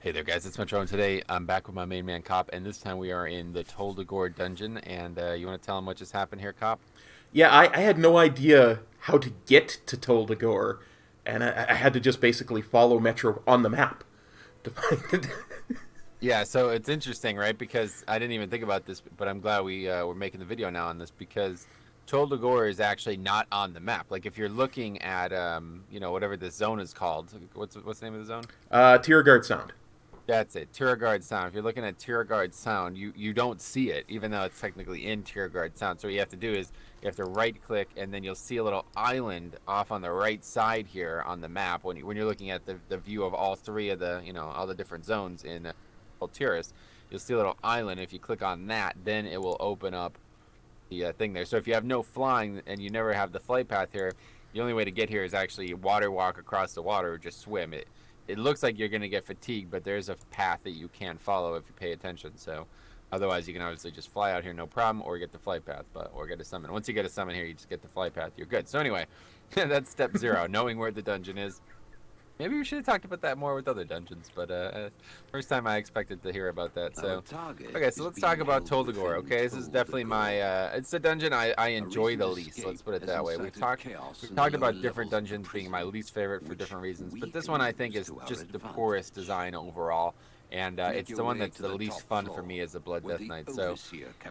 Hey there, guys. It's Metro, and today I'm back with my main man, Cop, and this time we are in the Tol Dagor dungeon. And you want to tell him what just happened here, Cop? Yeah, I had no idea how to get to Tol Dagor, and I had to just basically follow Metro on the map to find it. Yeah, so it's interesting, right? Because I didn't even think about this, but I'm glad we're making the video now on this because Tol Dagor is actually not on the map. Like if you're looking at whatever this zone is called, what's the name of the zone? Tiergard Sound. That's it, Guard Sound. If you're looking at Guard Sound, you don't see it, even though it's technically in Guard Sound. So what you have to do is you have to right click, and then you'll see a little island off on the right side here on the map when you're looking at the view of all three of the all the different zones in Altiris. You'll see a little island. If you click on that, then it will open up the thing there. So if you have no flying and you never have the flight path here, the only way to get here is actually water walk across the water or just swim. It looks like you're going to get fatigued, but there's a path that you can follow if you pay attention. So otherwise, you can obviously just fly out here, no problem, or get the flight path, or get a summon. Once you get a summon here, you just get the flight path. You're good. So anyway, that's step 0, knowing where the dungeon is. Maybe we should have talked about that more with other dungeons, but first time I expected to hear about that. So, okay, so let's talk about Tol Dagor. Okay, this is definitely my it's the dungeon I enjoy the least. Let's put it that way. We've talked about different dungeons being my least favorite for different reasons, but this one I think is just the poorest design overall. And it's the one that's the least fun for me as a Blood Death Knight. So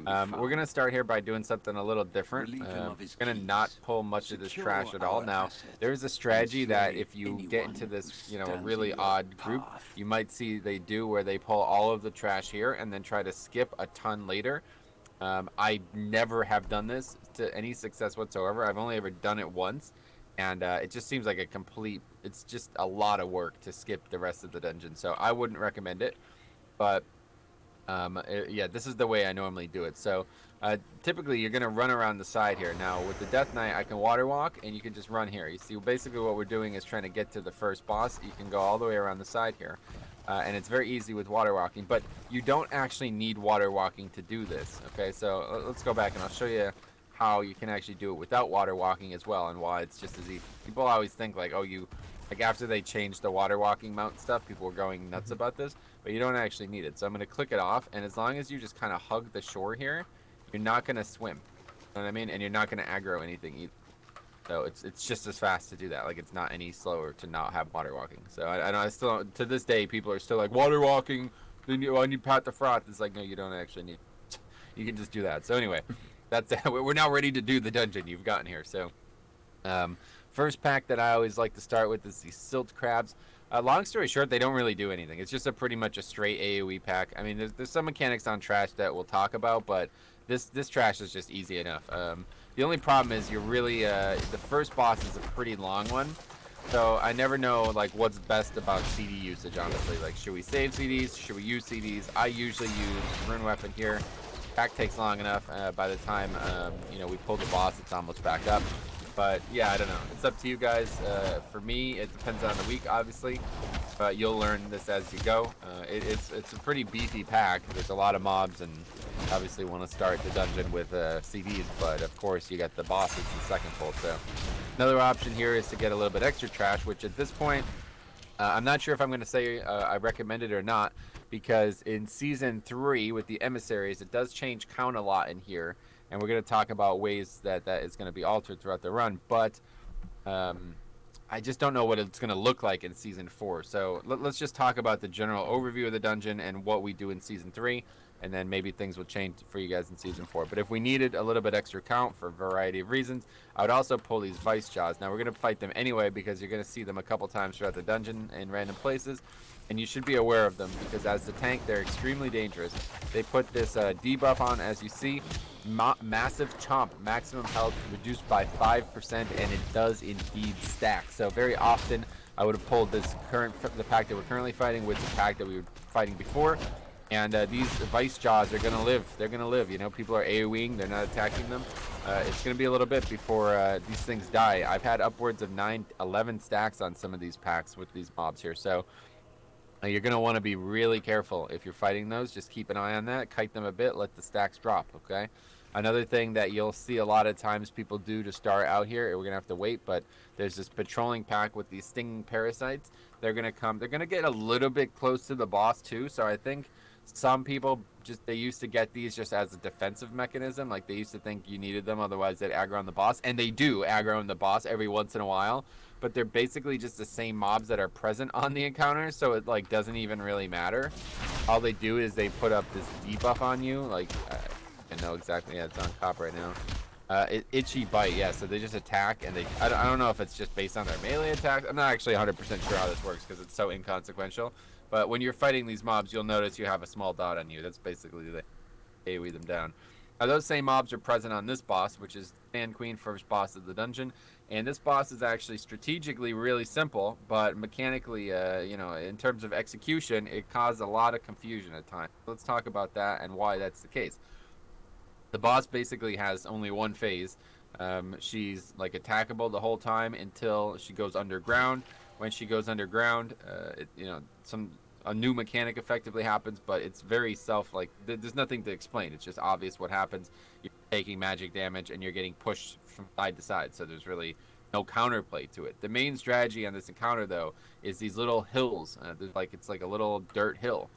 we're going to start here by doing something a little different. We're going to not pull much of this trash at all. Now, there's a strategy that if you get into this, really odd group, you might see they do where they pull all of the trash here and then try to skip a ton later. I never have done this to any success whatsoever. I've only ever done it once. And it just seems like it's just a lot of work to skip the rest of the dungeon. So I wouldn't recommend it. But yeah, this is the way I normally do it. So typically you're going to run around the side here. Now with the Death Knight, I can water walk and you can just run here. You see, basically what we're doing is trying to get to the first boss. You can go all the way around the side here. And it's very easy with water walking, but you don't actually need water walking to do this. Okay, so let's go back and I'll show you how you can actually do it without water walking as well, and why it's just as easy. People always think like, oh, like after they changed the water walking mount stuff, people were going nuts about this, but you don't actually need it. So I'm going to click it off, and as long as you just kind of hug the shore here, you're not going to swim. You know what I mean? And you're not going to aggro anything either. So it's just as fast to do that. Like it's not any slower to not have water walking. So I still, to this day, people are still like, water walking, I need Pat the Froth. It's like, no, you don't actually need. You can just do that. So anyway, that's we're now ready to do the dungeon you've gotten here. So first pack that I always like to start with is these silt crabs. Long story short, they don't really do anything. It's just pretty much a straight AoE pack. I mean, there's some mechanics on trash that we'll talk about, but this trash is just easy enough. The only problem is you're really the first boss is a pretty long one. So I never know like what's best about CD usage, honestly. Like, should we save CDs? Should we use CDs? I usually use Rune Weapon here. Pack takes long enough. By the time we pull the boss, it's almost back up. But yeah, I don't know. It's up to you guys. For me, it depends on the week, obviously. But you'll learn this as you go. It's a pretty beefy pack. There's a lot of mobs, and obviously want to start the dungeon with CDs. But of course, you got the bosses in second pull. So another option here is to get a little bit extra trash, which at this point, I'm not sure if I'm going to say I recommend it or not, because in Season 3 with the emissaries, it does change count a lot in here. And we're going to talk about ways that is going to be altered throughout the run. But I just don't know what it's going to look like in Season 4. So let's just talk about the general overview of the dungeon and what we do in Season 3. And then maybe things will change for you guys in Season 4. But if we needed a little bit extra count for a variety of reasons, I would also pull these Vice Jaws. Now, we're going to fight them anyway because you're going to see them a couple times throughout the dungeon in random places. And you should be aware of them because as the tank, they're extremely dangerous. They put this debuff on, as you see. Massive chomp, maximum health reduced by 5%, and it does indeed stack. So very often I would have pulled the pack that we're currently fighting with the pack that we were fighting before, and these Vice Jaws are gonna live. They're gonna live. People are AoEing, they're not attacking them. It's gonna be a little bit before these things die. I've had upwards of 11 stacks on some of these packs with these mobs here. So you're going to want to be really careful if you're fighting those. Just keep an eye on that. Kite them a bit. Let the stacks drop, okay? Another thing that you'll see a lot of times people do to start out here, we're gonna have to wait, but there's this patrolling pack with these stinging parasites. They're gonna come. They're gonna get a little bit close to the boss too. So I think some people they used to get these just as a defensive mechanism. Like they used to think you needed them, otherwise they'd aggro on the boss, and they do aggro on the boss every once in a while. But they're basically just the same mobs that are present on the encounters, so it like doesn't even really matter. All they do is they put up this debuff on you, like. I know exactly. Yeah, it's on cop right now. Itchy bite. Yeah, so they just attack, and I don't know if it's just based on their melee attack. I'm not actually 100% sure how this works because it's so inconsequential. But when you're fighting these mobs, you'll notice you have a small dot on you. That's basically the AoE them down. Now, those same mobs are present on this boss, which is Sand Queen, first boss of the dungeon. And this boss is actually strategically really simple, but mechanically, you know, in terms of execution, it caused a lot of confusion at times. Let's talk about that and why that's the case. The boss basically has only one phase. She's like attackable the whole time until she goes underground. When she goes underground, you know, a new mechanic effectively happens, but it's very there's nothing to explain. It's just obvious what happens. You're taking magic damage and you're getting pushed from side to side, so there's really no counterplay to it. The main strategy on this encounter, though, is these little hills. It's like a little dirt hill.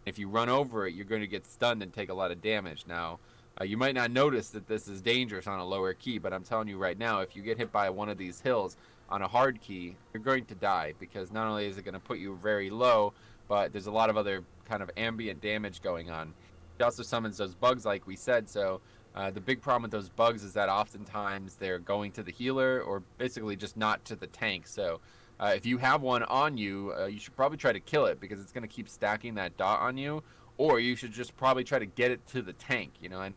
If you run over it, you're going to get stunned and take a lot of damage. Now, you might not notice that this is dangerous on a lower key, but I'm telling you right now, if you get hit by one of these hills on a hard key, you're going to die, because not only is it going to put you very low, but there's a lot of other kind of ambient damage going on. It also summons those bugs, like we said, so the big problem with those bugs is that oftentimes they're going to the healer, or basically just not to the tank. So if you have one on you, you should probably try to kill it, because it's going to keep stacking that dot on you, or you should just probably try to get it to the tank, you know. And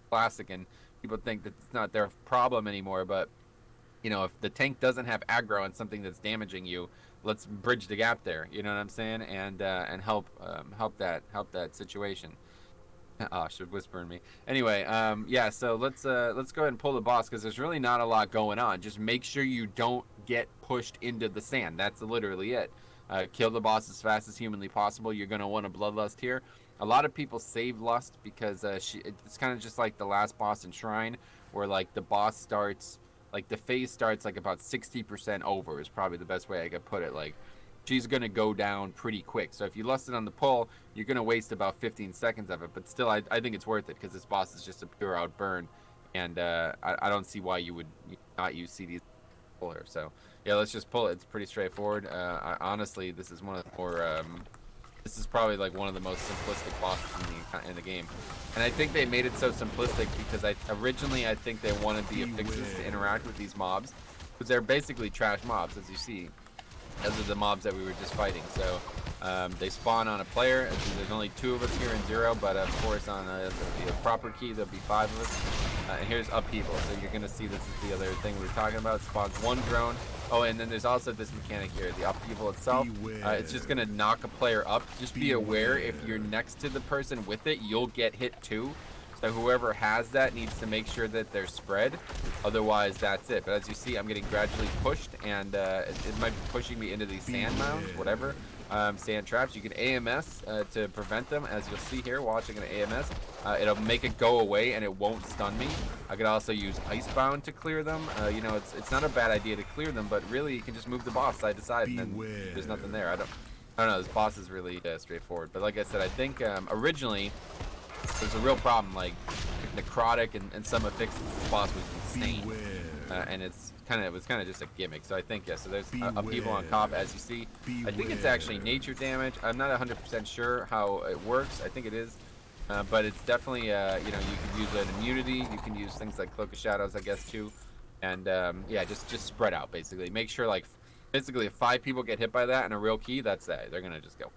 classic, and people think that it's not their problem anymore, but you know, if the tank doesn't have aggro on something that's damaging you, let's bridge the gap there, you know what I'm saying, and help that situation. Oh, should whisper in me. Anyway, yeah, so let's go ahead and pull the boss, because there's really not a lot going on. Just make sure you don't get pushed into the sand. That's literally it. Kill the boss as fast as humanly possible. You're going to want a bloodlust here. A lot of people save Lust because it's kind of just like the last boss in Shrine, where like the boss starts, like the phase starts like about 60% over is probably the best way I could put it. Like, she's going to go down pretty quick. So if you lusted on the pull, you're going to waste about 15 seconds of it. But still, I think it's worth it, because this boss is just a pure out burn. And I don't see why you would not use CD's puller. So yeah, let's just pull it. It's pretty straightforward. Honestly, this is one of the more... this is probably like one of the most simplistic bosses in the game. And I think they made it so simplistic because originally I think they wanted the affixes to interact with these mobs, because they're basically trash mobs, as you see. Those are the mobs that we were just fighting. So they spawn on a player. There's only 2 of us here in 0, but of course on the proper key there'll be 5 of us. And here's upheaval. So you're gonna see this is the other thing we were talking about. It spawns 1 drone. Oh, and then there's also this mechanic here, the upheaval itself. It's just gonna knock a player up. Just be aware, if you're next to the person with it, you'll get hit too. So whoever has that needs to make sure that they're spread. Otherwise, that's it. But as you see, I'm getting gradually pushed, and it might be pushing me into these sand mounds, whatever. Sand traps. You can AMS to prevent them, as you'll see here. Watching an AMS, it'll make it go away, and it won't stun me. I could also use Icebound to clear them. You know, it's not a bad idea to clear them, but really you can just move the boss side to side, and then there's nothing there. I don't know. This boss is really straightforward. But like I said, I think originally there's a real problem, like necrotic and some affixes. This boss was insane, and it was kind of just a gimmick. So I think, yeah, so there's upheaval on top, as you see. I think it's actually nature damage. I'm not 100% sure how it works. I think it is, but it's definitely you know, you can use an immunity. You can use things like Cloak of Shadows, I guess, too. And yeah, just spread out, basically. Make sure, like, basically if 5 people get hit by that and a real key, that's that. They're gonna just go.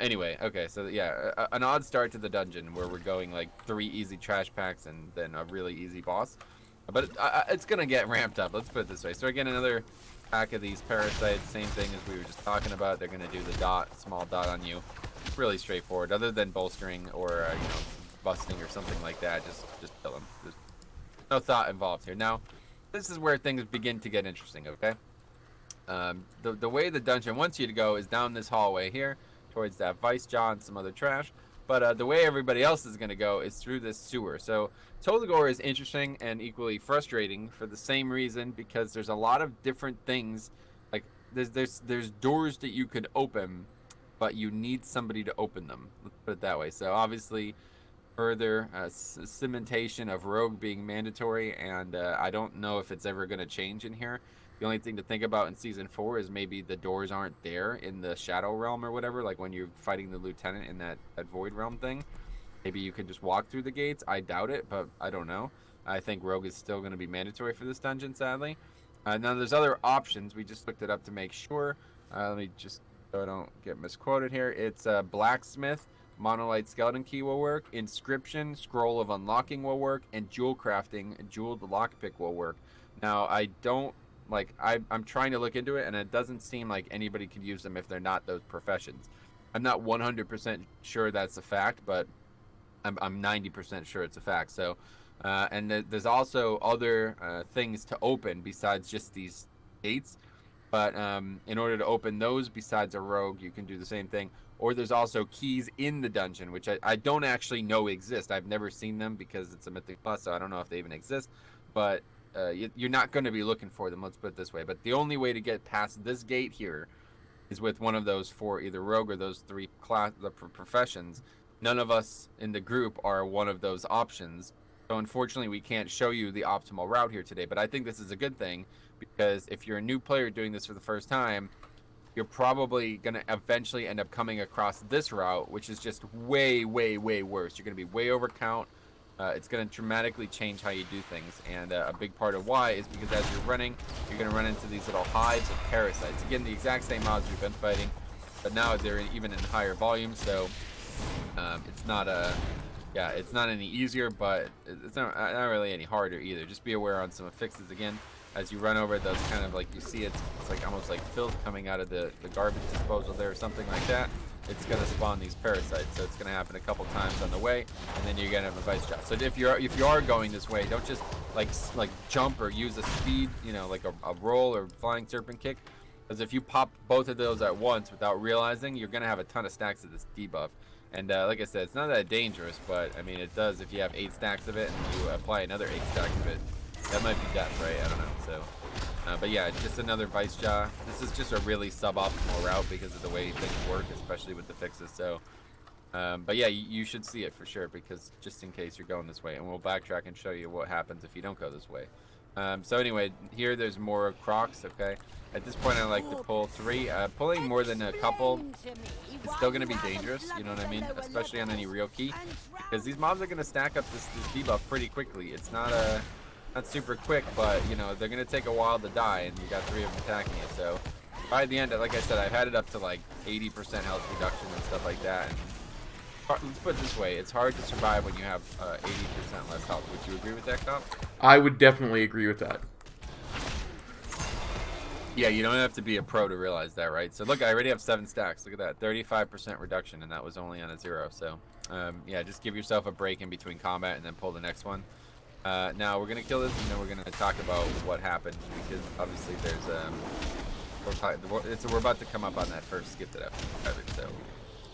Anyway, okay, so yeah, an odd start to the dungeon, where we're going like 3 easy trash packs and then a really easy boss. But it's gonna get ramped up, let's put it this way. So again, another pack of these parasites, same thing as we were just talking about. They're gonna do the small dot on you. Really straightforward, other than bolstering or you know, busting or something like that. Just kill them. There's no thought involved here. Now, this is where things begin to get interesting, okay? The way the dungeon wants you to go is down this hallway here, towards that vice jaw and some other trash. But the way everybody else is going to go is through this sewer. So Tol Dagor is interesting and equally frustrating for the same reason, because there's a lot of different things. Like there's doors that you could open, but you need somebody to open them. Let's put it that way. So obviously, further cementation of rogue being mandatory, and I don't know if it's ever going to change in here. The only thing to think about in season 4 is maybe the doors aren't there in the shadow realm or whatever, like when you're fighting the lieutenant in that void realm thing. Maybe you can just walk through the gates. I doubt it, but I don't know. I think rogue is still going to be mandatory for this dungeon, sadly. Now there's other options. We just looked it up to make sure. Let me just, so I don't get misquoted here. It's blacksmith, monolite skeleton key will work, inscription, scroll of unlocking will work, and jewel crafting, jeweled lockpick will work. Now I don't, like, I'm trying to look into it, and it doesn't seem like anybody could use them if they're not those professions. I'm not 100% sure that's a fact, but I'm 90% sure it's a fact. So, and there's also other things to open besides just these gates. But in order to open those, besides a rogue, you can do the same thing. Or there's also keys in the dungeon, which I don't actually know exist. I've never seen them because it's a Mythic Plus, so I don't know if they even exist. But you're not going to be looking for them, let's put it this way. But the only way to get past this gate here is with one of those 4, either rogue or those 3 professions. None of us in the group are one of those options. So unfortunately, we can't show you the optimal route here today. But I think this is a good thing, because if you're a new player doing this for the first time, you're probably going to eventually end up coming across this route, which is just way, way, way worse. You're going to be way over count. It's going to dramatically change how you do things, and a big part of why is because as you're running, you're going to run into these little hives of parasites. Again, the exact same mobs we've been fighting, but now they're even in higher volume, so it's not it's not any easier, but it's not really any harder either. Just be aware on some fixes again. As you run over those, kind of like you see it's like almost like filth coming out of the garbage disposal there or something like that. It's going to spawn these parasites, so it's going to happen a couple times on the way, and then you're going to have a vice job. So if you are going this way, don't just like jump or use a speed, like a roll or flying serpent kick, because if you pop both of those at once without realizing, you're going to have a ton of stacks of this debuff. And like I said, it's not that dangerous, but I mean it does if you have 8 stacks of it and you apply another 8 stacks of it. That might be death, right? I don't know. So, but yeah, just another vice jaw. This is just a really suboptimal route because of the way things work, especially with the fixes. So, but yeah, you should see it for sure, because just in case you're going this way, and we'll backtrack and show you what happens if you don't go this way. So anyway, here there's more crocs. Okay, at this point I like to pull 3. Pulling more than a couple is still going to be dangerous. You know what I mean? Especially on any real key, because these mobs are going to stack up this debuff pretty quickly. It's not super quick, but they're gonna take a while to die, and you got 3 of them attacking you. So by the end, like I said, I've had it up to like 80% health reduction and stuff like that. And let's put it this way: it's hard to survive when you have 80% less health. Would you agree with that, Comp? I would definitely agree with that. Yeah, you don't have to be a pro to realize that, right? So look, I already have 7 stacks. Look at that, 35% reduction, and that was only on a 0. So yeah, just give yourself a break in between combat and then pull the next one. Now we're gonna kill this, and then we're gonna talk about what happened, because obviously there's we're about to come up on that first skip that happened, so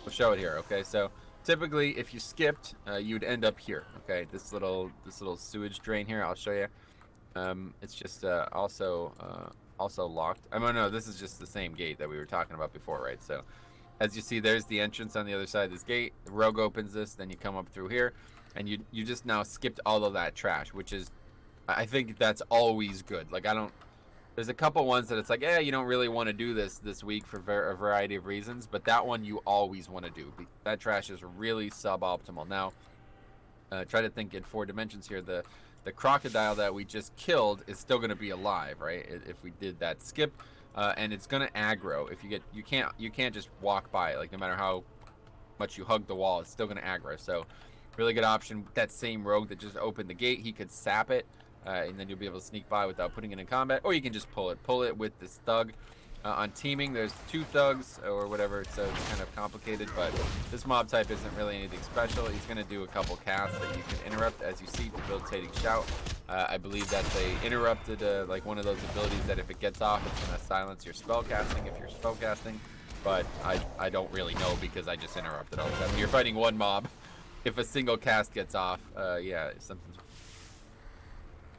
we'll show it here. Okay, so typically if you skipped, you'd end up here. Okay, this little sewage drain here, I'll show you. It's just also locked. I mean, no, this is just the same gate that we were talking about before, right? So as you see, there's the entrance on the other side of this gate. The rogue opens this, then you come up through here. And you just now skipped all of that trash, which is, I think that's always good. Like, there's a couple ones that it's like, you don't really want to do this week for a variety of reasons, but that one you always want to do. That trash is really suboptimal. Now, try to think in 4 dimensions here. The crocodile that we just killed is still going to be alive, right? If we did that skip, and it's going to aggro. If you can't just walk by, like no matter how much you hug the wall, it's still going to aggro. So really good option. That same rogue that just opened the gate, he could sap it, and then you'll be able to sneak by without putting it in combat, or you can just pull it with this thug. On teaming, there's 2 thugs or whatever, so it's kind of complicated, but this mob type isn't really anything special. He's going to do a couple casts that you can interrupt, as you see, debilitating shout. I believe that they interrupted like one of those abilities that if it gets off, it's gonna silence your spell casting if you're spell casting. But I don't really know because I just interrupted all the time. When you're fighting one mob, if a single cast gets off, yeah, something's.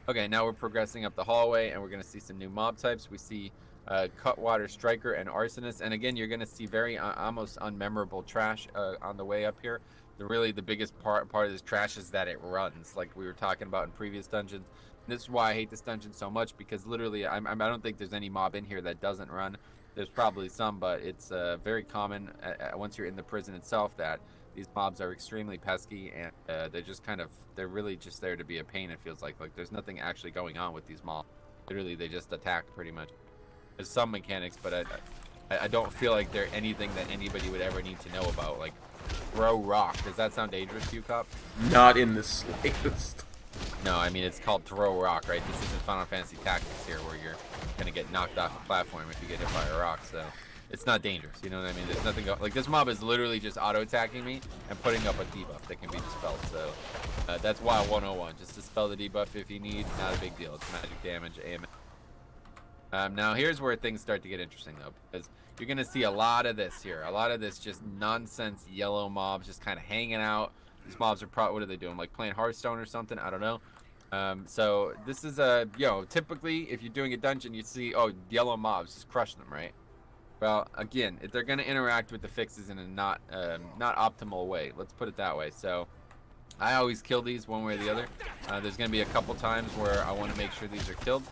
Okay, now we're progressing up the hallway, and we're gonna see some new mob types. We see Cutwater Striker and Arsonist, and again, you're gonna see very almost unmemorable trash on the way up here. The biggest part of this trash is that it runs, like we were talking about in previous dungeons. And this is why I hate this dungeon so much, because literally, I don't think there's any mob in here that doesn't run. There's probably some, but it's very common once you're in the prison itself that these mobs are extremely pesky, and they're really just there to be a pain. It feels like there's nothing actually going on with these mobs. Literally, they just attack pretty much. There's some mechanics, but I don't feel like they're anything that anybody would ever need to know about. Like, throw rock. Does that sound dangerous to you, Cop? Not in the slightest. No, I mean, it's called throw rock, right? This isn't Final Fantasy Tactics here, where you're gonna get knocked off a platform if you get hit by a rock. So it's not dangerous, you know what I mean? There's nothing like this mob is literally just auto attacking me and putting up a debuff that can be dispelled. So that's why 101. Just dispel the debuff if you need. Not a big deal. It's magic damage. Now here's where things start to get interesting though, because you're gonna see a lot of this here. A lot of this just nonsense yellow mobs just kind of hanging out. These mobs are probably, what are they doing? Like playing Hearthstone or something? I don't know. So this is typically if you're doing a dungeon, you see, oh, yellow mobs, just crush them, right? Well, again, if they're gonna interact with the fixes in a not optimal way, let's put it that way. So I always kill these one way or the other. There's gonna be a couple times where I want to make sure these are killed.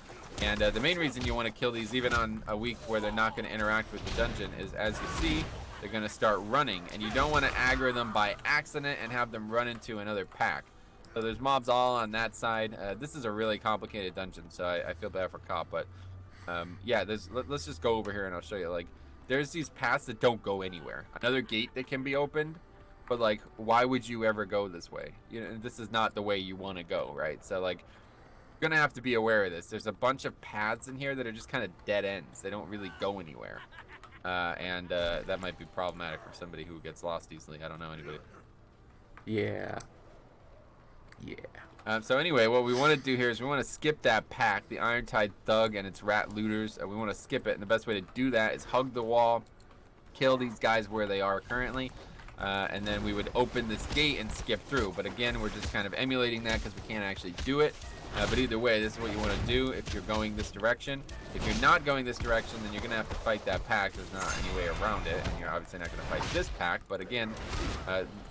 And the main reason you want to kill these even on a week where they're not going to interact with the dungeon is, as you see, they're going to start running. And you don't want to aggro them by accident and have them run into another pack. So there's mobs all on that side. This is a really complicated dungeon, so I feel bad for Cop. But yeah, let's just go over here and I'll show you. Like, there's these paths that don't go anywhere. Another gate that can be opened. But, like, why would you ever go this way? You know, this is not the way you want to go, right? So, like, gonna have to be aware of this. There's a bunch of paths in here that are just kind of dead ends. They don't really go anywhere, and that might be problematic for somebody who gets lost easily. I don't know anybody. Yeah. So anyway, what we want to do here is we want to skip that pack, the Irontide Thug and its rat looters. We want to skip it, and the best way to do that is hug the wall, kill these guys where they are currently, and then we would open this gate and skip through. But again, we're just kind of emulating that because we can't actually do it. But either way, this is what you want to do if you're going this direction. If you're not going this direction, then you're going to have to fight that pack. There's not any way around it, and you're obviously not going to fight this pack. But again,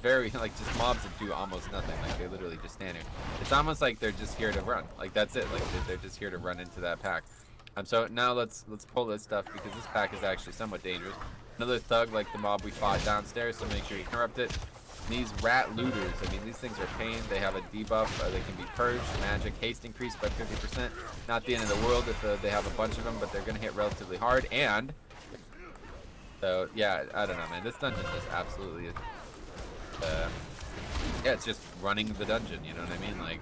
very, like, just mobs that do almost nothing. Like, they literally just stand here. It's almost like they're just here to run. Like, that's it. Like, they're just here to run into that pack. So now let's pull this stuff, because this pack is actually somewhat dangerous. Another thug like the mob we fought downstairs, so make sure you interrupt it. These rat looters, I mean, these things are pain. They have a debuff. They can be purged, magic, haste increased by 50%. Not the end of the world if they have a bunch of them, but they're going to hit relatively hard. And so, yeah, I don't know, man. This dungeon is absolutely, yeah, it's just running the dungeon. You know what I mean? Like,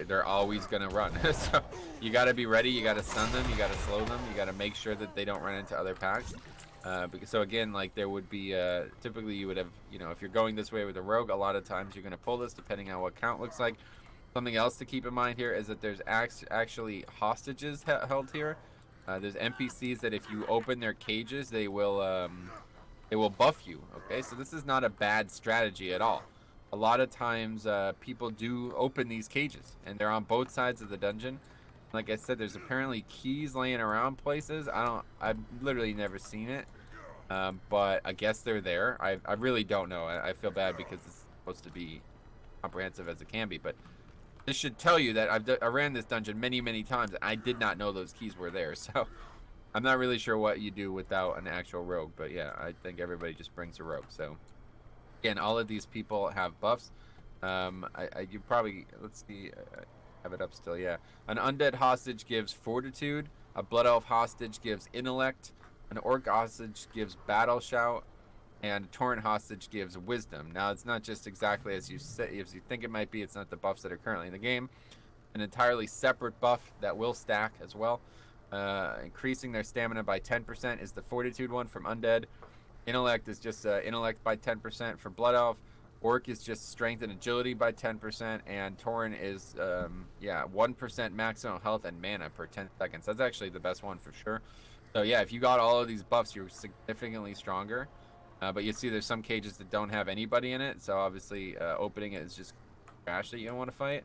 they're always going to run. So you got to be ready. You got to stun them. You got to slow them. You got to make sure that they don't run into other packs. So again, like, there would be typically you would have, you know, if you're going this way with a rogue, a lot of times you're going to pull this depending on what count looks like. Something else to keep in mind here is that there's actually hostages held here. There's NPCs that if you open their cages, they will buff you. Okay, so this is not a bad strategy at all. A lot of times people do open these cages, and they're on both sides of the dungeon. Like I said, there's apparently keys laying around places. I've literally never seen it. But I guess they're there. I really don't know. I feel bad because it's supposed to be comprehensive as it can be. But this should tell you that I ran this dungeon many, many times. And I did not know those keys were there. So I'm not really sure what you do without an actual rogue. But yeah, I think everybody just brings a rogue. So again, all of these people have buffs. You probably, let's see, have it up still, yeah. An undead hostage gives fortitude. A blood elf hostage gives intellect. An orc hostage gives battle shout. And a torrent hostage gives wisdom. Now, it's not just exactly as you think it might be. It's not the buffs that are currently in the game. An entirely separate buff that will stack as well. Increasing their stamina by 10% is the fortitude one from undead. Intellect is just intellect by 10% for blood elf. Orc is just strength and agility by 10%, and Tauren is 1% maximum health and mana per 10 seconds. That's actually the best one for sure. So yeah, if you got all of these buffs, you're significantly stronger. But you see there's some cages that don't have anybody in it, so obviously opening it is just trash that you don't want to fight.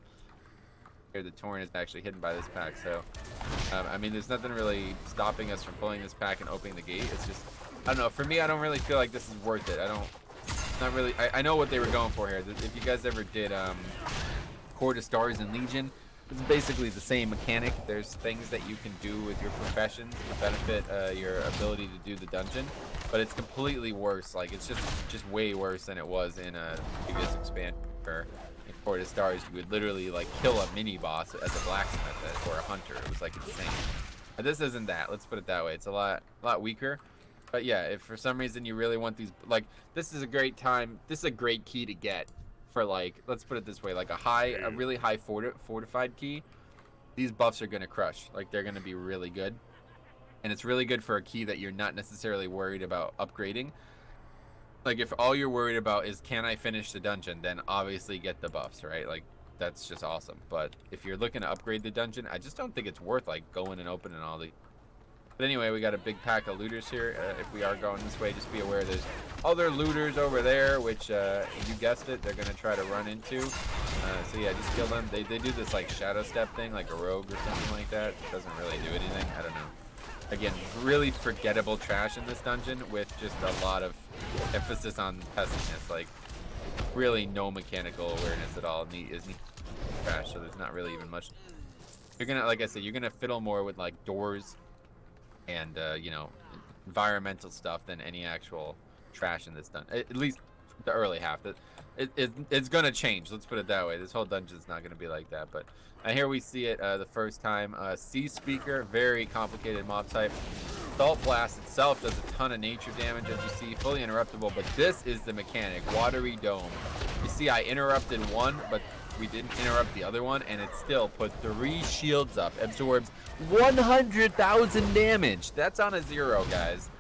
Here the Tauren is actually hidden by this pack, so I mean there's nothing really stopping us from pulling this pack and opening the gate. It's just, I don't know, for me I don't really feel like this is worth it. Not really. I know what they were going for here. If you guys ever did Court of Stars and Legion, it's basically the same mechanic. There's things that you can do with your professions to benefit your ability to do the dungeon, but it's completely worse. Like it's just way worse than it was in a previous expansion. Where in Court of Stars, you would literally like kill a mini boss as a blacksmith or a hunter. It was like insane. But this isn't that. Let's put it that way. It's a lot weaker. But yeah, if for some reason you really want these, like, this is a great time. This is a great key to get for, like, let's put it this way, like a really high fortified key. These buffs are gonna crush. Like, they're gonna be really good, and it's really good for a key that you're not necessarily worried about upgrading. Like, if all you're worried about is can I finish the dungeon, then obviously get the buffs, right? Like, that's just awesome. But if you're looking to upgrade the dungeon, I just don't think it's worth like going and opening all the. But anyway, we got a big pack of looters here. If we are going this way, just be aware there's other looters over there, which, you guessed it, they're going to try to run into. So yeah, just kill them. They do this, like, shadow step thing, like a rogue or something like that. It doesn't really do anything. I don't know. Again, really forgettable trash in this dungeon with just a lot of emphasis on pessiness. Like, really no mechanical awareness at all. Is neat trash, so there's not really even much. You're going to, like I said, you're going to fiddle more with, like, doors and you know, environmental stuff than any actual trash in this dungeon. At least the early half. It's gonna change. Let's put it that way. This whole dungeon's not gonna be like that. But here we see it the first time. Sea Speaker, very complicated mob type. Salt Blast itself does a ton of nature damage, as you see, fully interruptible. But this is the mechanic, Watery Dome. You see, I interrupted one, but we didn't interrupt the other one, and it still put 3 shields up. Absorbs 100,000 damage. That's on a 0, guys.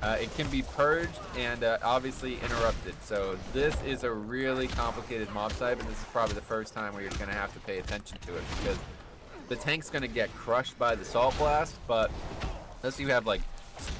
It can be purged and obviously interrupted. So this is a really complicated mob type, and this is probably the first time where you're going to have to pay attention to it, because the tank's going to get crushed by the Salt Blast, but unless you have like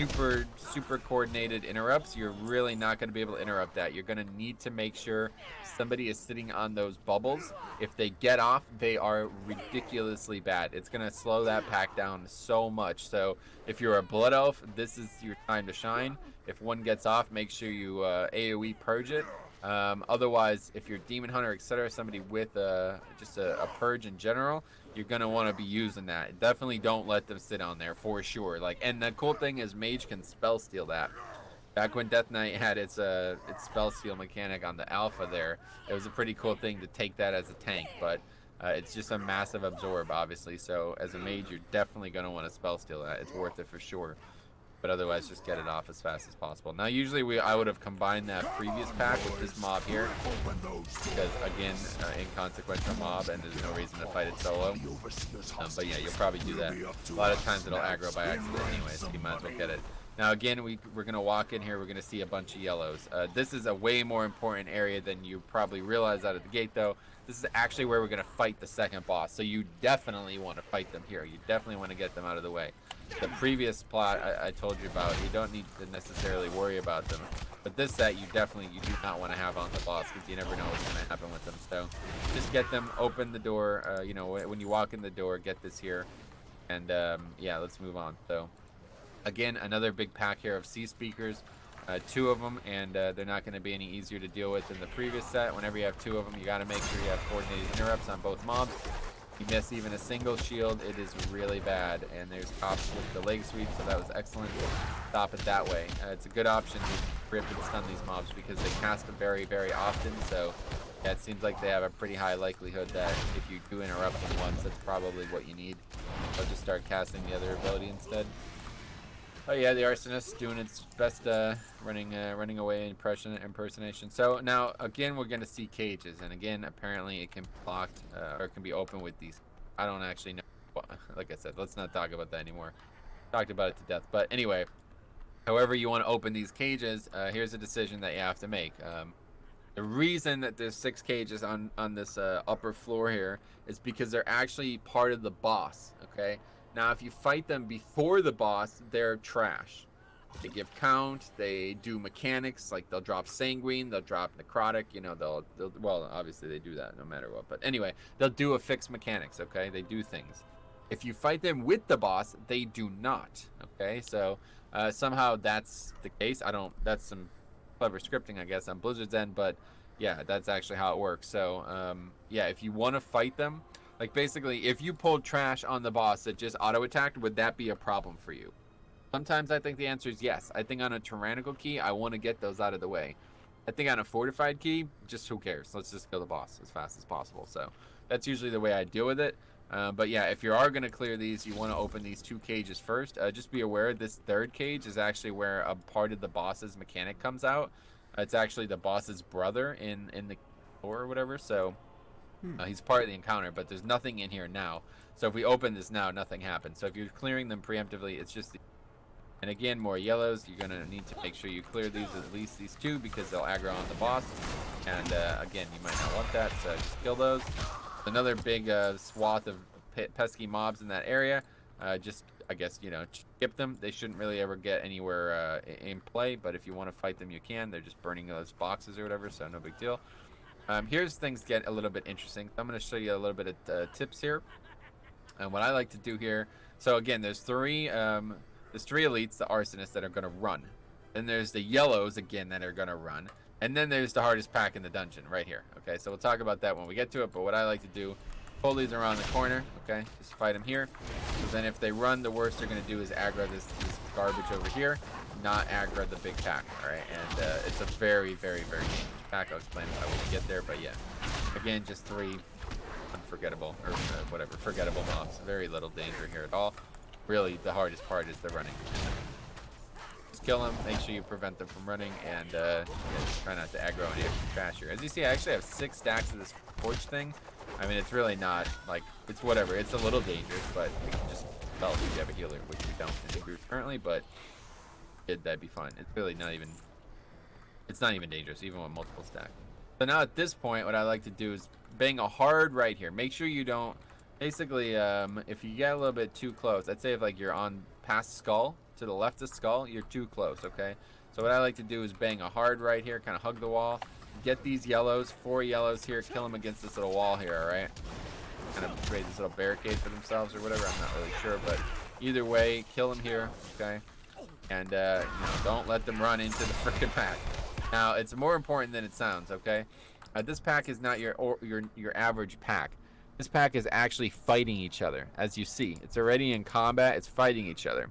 super coordinated interrupts, you're really not going to be able to interrupt that. You're going to need to make sure somebody is sitting on those bubbles. If they get off, they are ridiculously bad. It's going to slow that pack down so much. So if you're a blood elf, this is your time to shine. If one gets off, make sure you AoE purge it. Otherwise, if you're demon hunter, etc., somebody with just a purge in general, you're gonna want to be using that. Definitely don't let them sit on there for sure. Like, and the cool thing is, mage can spell steal that. Back when Death Knight had its spell steal mechanic on the alpha, there, it was a pretty cool thing to take that as a tank. But it's just a massive absorb, obviously. So as a mage, you're definitely gonna want to spell steal that. It's worth it for sure. But otherwise, just get it off as fast as possible. Now, usually I would have combined that previous pack with this mob here, because again, inconsequential mob, and there's no reason to fight it solo. But yeah, you'll probably do that. A lot of times it'll aggro by accident anyway, so you might as well get it. Now again, we're gonna walk in here. We're gonna see a bunch of yellows. This is a way more important area than you probably realize out of the gate, though. This is actually where we're gonna fight the second boss. So you definitely want to fight them here. You definitely want to get them out of the way. The previous plot I told you about, you don't need to necessarily worry about them. But this set, you do not want to have on the boss, because you never know what's going to happen with them. So just get them, open the door, you know, when you walk in the door, get this here. And yeah, let's move on. So again, another big pack here of Sea Speakers. 2 of them, and they're not going to be any easier to deal with than the previous set. Whenever you have 2 of them, you got to make sure you have coordinated interrupts on both mobs. You miss even a single shield, it is really bad. And there's cops with the leg sweep, so that was excellent. Stop it that way. It's a good option to rip and stun these mobs, because they cast them very, very often. So yeah, it seems like they have a pretty high likelihood that if you do interrupt them once, that's probably what you need. I'll just start casting the other ability instead. Oh yeah, the arsonist doing its best, running away impersonation. So now again, we're gonna see cages, and again, apparently it can be blocked or it can be open with these. I don't actually know. Like I said, let's not talk about that anymore. Talked about it to death. But anyway, however you want to open these cages, here's a decision that you have to make. The reason that there's 6 cages on this upper floor here is because they're actually part of the boss. Okay. Now, if you fight them before the boss, they're trash. They give count. They do mechanics, like they'll drop sanguine, they'll drop necrotic. You know, they'll well, obviously they do that no matter what. But anyway, they'll do a fixed mechanics. Okay, they do things. If you fight them with the boss, they do not. Okay, so somehow that's the case. I don't. That's some clever scripting, I guess, on Blizzard's end. But yeah, that's actually how it works. So yeah, if you want to fight them, like basically, if you pulled trash on the boss that just auto attacked, would that be a problem for you? Sometimes I think the answer is yes. I think on a tyrannical key, I want to get those out of the way. I think on a fortified key, just who cares? Let's just kill the boss as fast as possible. So that's usually the way I deal with it. But yeah, if you are going to clear these, you want to open these 2 cages first. Just be aware this 3rd cage is actually where a part of the boss's mechanic comes out. It's actually the boss's brother in the floor or whatever. So he's part of the encounter, but there's nothing in here now. So if we open this now, nothing happens. So if you're clearing them preemptively, it's just... And again, more yellows. You're going to need to make sure you clear these, at least these 2, because they'll aggro on the boss. And again, you might not want that, so just kill those. Another big swath of pesky mobs in that area. Just, I guess, you know, skip them. They shouldn't really ever get anywhere in play, but if you want to fight them, you can. They're just burning those boxes or whatever, so no big deal. Here's things get a little bit interesting. I'm going to show you a little bit of tips here. And what I like to do here, so again, there's 3 elites, the arsonists, that are going to run. Then there's the yellows, again, that are going to run. And then there's the hardest pack in the dungeon right here. Okay, so we'll talk about that when we get to it. But what I like to do, pull these around the corner. Okay, just fight them here. So then if they run, the worst they're going to do is aggro this garbage over here, not aggro the big pack. All right, and it's a very, very, very dangerous pack. I'll explain why when we get there. But yeah, again, just 3 unforgettable, or whatever, forgettable mobs. Very little danger here at all. Really, the hardest part is the running. Just kill them, make sure you prevent them from running, and yeah, just try not to aggro any extra trash here. As you see, I actually have 6 stacks of this forge thing. I mean, it's really not, like, it's whatever. It's a little dangerous, but we can just tell if you have a healer, which we don't in the group currently, but that'd be fine. It's really not even, it's not even dangerous, even with multiple stacks. So now at this point, what I like to do is bang a hard right here. Make sure you don't, basically, if you get a little bit too close, I'd say if like you're on past skull, to the left of skull, you're too close, okay? So what I like to do is bang a hard right here, kind of hug the wall, get these yellows, 4 yellows here, kill them against this little wall here, all right? Kind of create this little barricade for themselves or whatever, I'm not really sure, but either way, kill them here, okay? And, you know, don't let them run into the freaking pack. Now, it's more important than it sounds, okay? This pack is not your average pack. This pack is actually fighting each other, as you see. It's already in combat. It's fighting each other.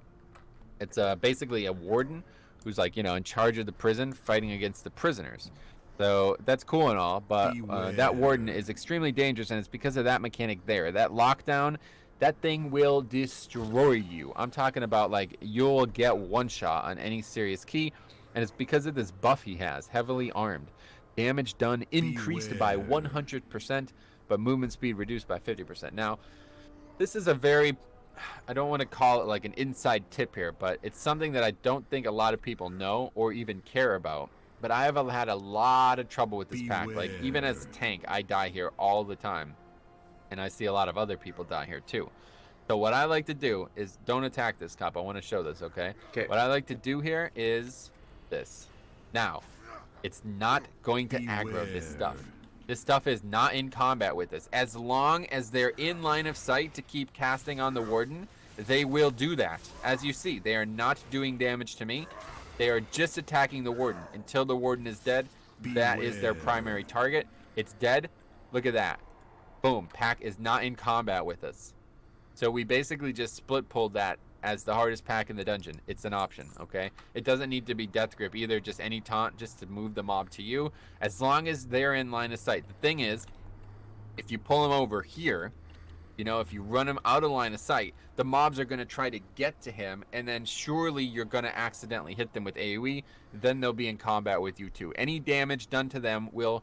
It's basically a warden who's, like, you know, in charge of the prison fighting against the prisoners. So that's cool and all, but that warden is extremely dangerous, and it's because of that mechanic there. That lockdown, that thing will destroy you. I'm talking about, like, you'll get one shot on any serious key, and it's because of this buff he has, heavily armed. Damage done increased by 100%. But movement speed reduced by 50%. Now, this is a very, I don't want to call it like an inside tip here, but it's something that I don't think a lot of people know or even care about. But I have had a lot of trouble with this pack. Like, even as a tank, I die here all the time. And I see a lot of other people die here too. So what I like to do is, don't attack this cop. I want to show this, okay? What I like to do here is this. Now, it's not going to aggro this stuff. This stuff is not in combat with us. As long as they're in line of sight to keep casting on the warden, they will do that. As you see, they are not doing damage to me. They are just attacking the warden. Until the warden is dead, that is their primary target. It's dead. Look at that. Boom. Pack is not in combat with us. So we basically just split pulled that as the hardest pack in the dungeon. It's an option, okay? It doesn't need to be death grip either, just any taunt just to move the mob to you, as long as they're in line of sight. The thing is, if you pull them over here, you know, if you run him out of line of sight, the mobs are going to try to get to him, and then surely you're going to accidentally hit them with AoE, then they'll be in combat with you too. Any damage done to them will,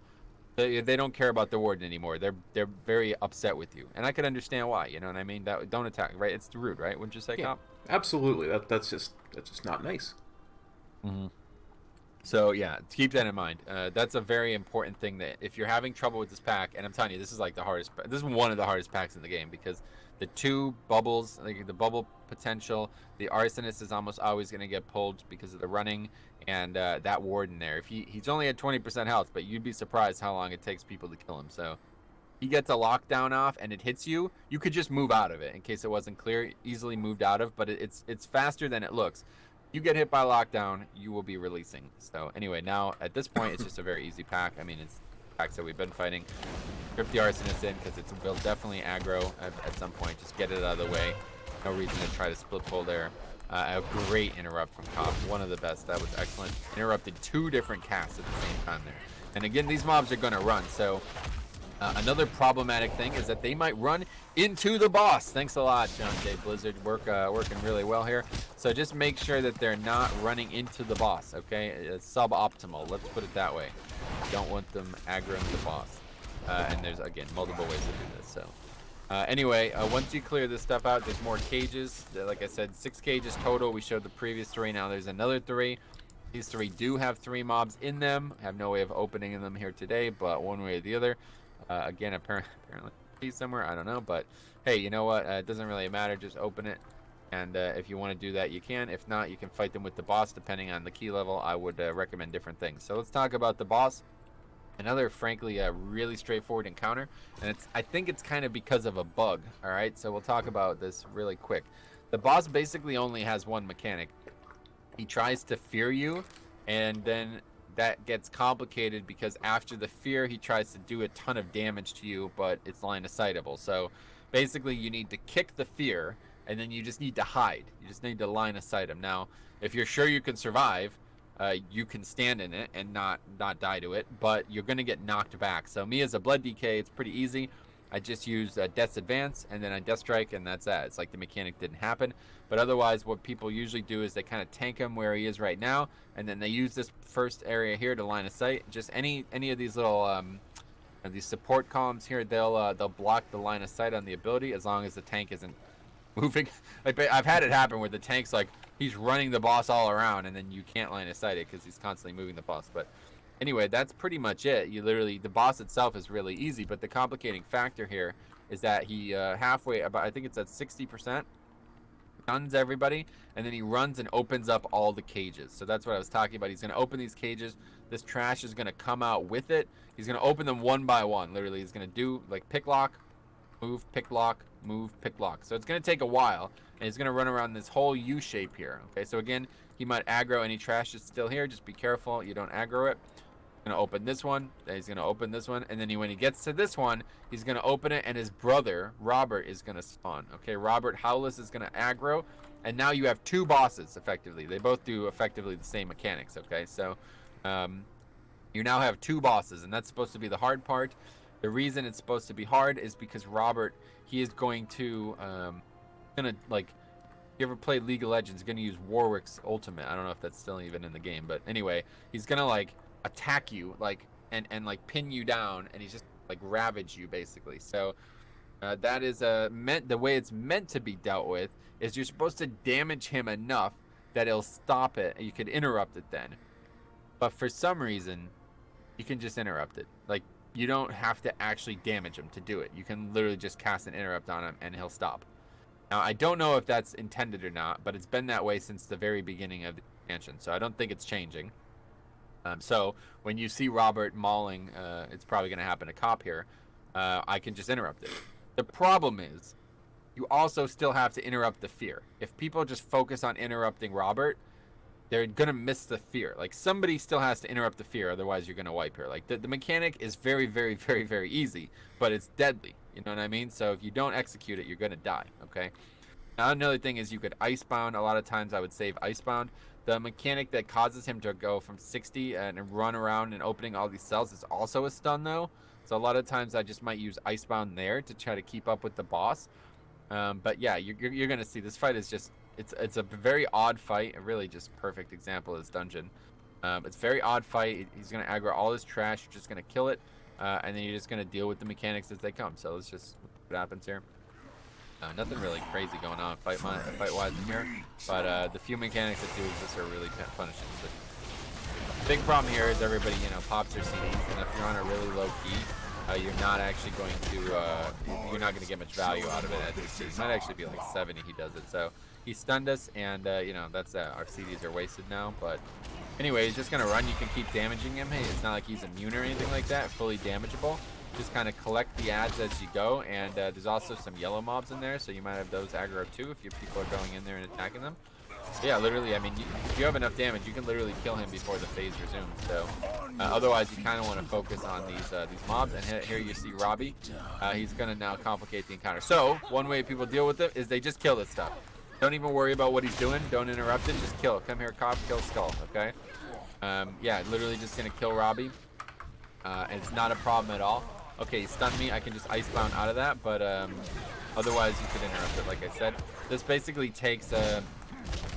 they don't care about the warden anymore. They're very upset with you, and I could understand why. You know what I mean? That don't attack, right? It's rude, right? Wouldn't you say, yeah, Cop? Absolutely. That's just not nice. Mm-hmm. So yeah, keep that in mind. That's a very important thing, that if you're having trouble with this pack, and I'm telling you, this is like the hardest. This is one of the hardest packs in the game, because the two bubbles, like the bubble potential, the arsonist is almost always going to get pulled because of the running, and that warden there. If he's only at 20% health, but you'd be surprised how long it takes people to kill him. So he gets a lockdown off and it hits you, you could just move out of it. In case it wasn't clear, easily moved out of, but it's faster than it looks. You get hit by lockdown, you will be releasing. So anyway, now at this point, it's just a very easy pack. I mean, it's packs that we've been fighting. Rip the arsonist in, because it will definitely aggro at some point. Just get it out of the way. No reason to try to split pull there. A great interrupt from Cop, one of the best. That was excellent. Interrupted 2 different casts at the same time there. And again, these mobs are going to run, so another problematic thing is that they might run into the boss. Thanks a lot, John J. Blizzard. Working really well here. So just make sure that they're not running into the boss, okay? It's suboptimal. Let's put it that way. Don't want them aggroing the boss. And there's, again, multiple ways to do this. So anyway, once you clear this stuff out, there's more cages. Like I said, 6 cages total. We showed the previous 3. Now there's another 3. These 3 do have 3 mobs in them. I have no way of opening them here today, but one way or the other. Again, apparently somewhere, I don't know, but hey, you know what? It doesn't really matter. Just open it, and if you want to do that, you can. If not, you can fight them with the boss, depending on the key level. I would recommend different things. So let's talk about the boss. Another, frankly, really straightforward encounter, and I think it's kind of because of a bug. All right, so we'll talk about this really quick. The boss basically only has one mechanic. He tries to fear you, and then that gets complicated because after the fear, he tries to do a ton of damage to you, but it's line of sightable. So basically, you need to kick the fear, and then you just need to hide. You just need to line of sight him. Now, if you're sure you can survive, you can stand in it and not die to it, but you're going to get knocked back. So me as a blood DK, it's pretty easy. I just use Death's Advance and then I Death Strike, and that's that. It's like the mechanic didn't happen. But otherwise, what people usually do is they kind of tank him where he is right now, and then they use this first area here to line of sight. Just any of these little these support columns here, they'll block the line of sight on the ability as long as the tank isn't moving. Like, I've had it happen where the tank's like he's running the boss all around, and then you can't line of sight it because he's constantly moving the boss. But anyway, that's pretty much it. You literally, the boss itself is really easy, but the complicating factor here is that he halfway, about, I think it's at 60%, stuns everybody, and then he runs and opens up all the cages. So that's what I was talking about. He's going to open these cages. This trash is going to come out with it. He's going to open them one by one. Literally, he's going to do like pick lock, move, pick lock, move, pick lock. So it's going to take a while, and he's going to run around this whole U shape here. Okay, so again, he might aggro any trash that's still here. Just be careful you don't aggro it. Gonna open this one, then he's gonna open this one, and then when he gets to this one, he's gonna open it, and his brother Robert is gonna spawn. Okay, Robert Howless is gonna aggro, and now you have 2 bosses effectively. They both do effectively the same mechanics. Okay, so you now have 2 bosses, and that's supposed to be the hard part. The reason it's supposed to be hard is because Robert, he is going to like, you ever played League of Legends, he's gonna use Warwick's ultimate. I don't know if that's still even in the game, but anyway, he's gonna like attack you, like, and like pin you down, and he's just like ravage you basically. So that is the way it's meant to be dealt with is you're supposed to damage him enough that he'll stop it. You could interrupt it then, but for some reason you can just interrupt it. Like, you don't have to actually damage him to do it. You can literally just cast an interrupt on him and he'll stop. Now, I don't know if that's intended or not, but it's been that way since the very beginning of the expansion, so I don't think it's changing. So when you see Robert mauling, it's probably going to happen to Cop here. I can just interrupt it. The problem is, you also still have to interrupt the fear. If people just focus on interrupting Robert, they're going to miss the fear. Like, somebody still has to interrupt the fear, otherwise you're going to wipe here. Like, the mechanic is very, very, very, very easy, but it's deadly. You know what I mean? So if you don't execute it, you're going to die, okay? Now, another thing is you could Icebound. A lot of times I would save Icebound. The mechanic that causes him to go from 60 and run around and opening all these cells is also a stun, though. So a lot of times I just might use Icebound there to try to keep up with the boss. But yeah, you're going to see this fight is just, it's a very odd fight. A really just perfect example of this dungeon. It's a very odd fight. He's going to aggro all this trash. You're just going to kill it. And then you're just going to deal with the mechanics as they come. So let's just see what happens here. Nothing really crazy going on fight-wise in here, but the few mechanics that do exist are really punishing. So Big problem here is everybody, you know, pops their CDs, and if you're on a really low key, you're not actually going to, you're not going to get much value out of it at this. It might actually be like 70 he does it. So he stunned us, and, you know, that's, our CDs are wasted now. But anyway, he's just going to run. You can keep damaging him. Hey, it's not like he's immune or anything like that, fully damageable. Just kind of collect the ads as you go, and there's also some yellow mobs in there, so you might have those aggro too if your people are going in there and attacking them. Yeah, literally, I mean, if you have enough damage, you can literally kill him before the phase resumes. So, otherwise, you kind of want to focus on these mobs. And here you see Robbie. He's going to now complicate the encounter. So, one way people deal with it is they just kill this stuff. Don't even worry about what he's doing. Don't interrupt it. Just kill. Come here, cop. Kill Skull, okay? Yeah, literally just going to kill Robbie. It's not a problem at all. Okay, he stunned me. I can just Icebound out of that. But otherwise, you could interrupt it, like I said. This basically takes...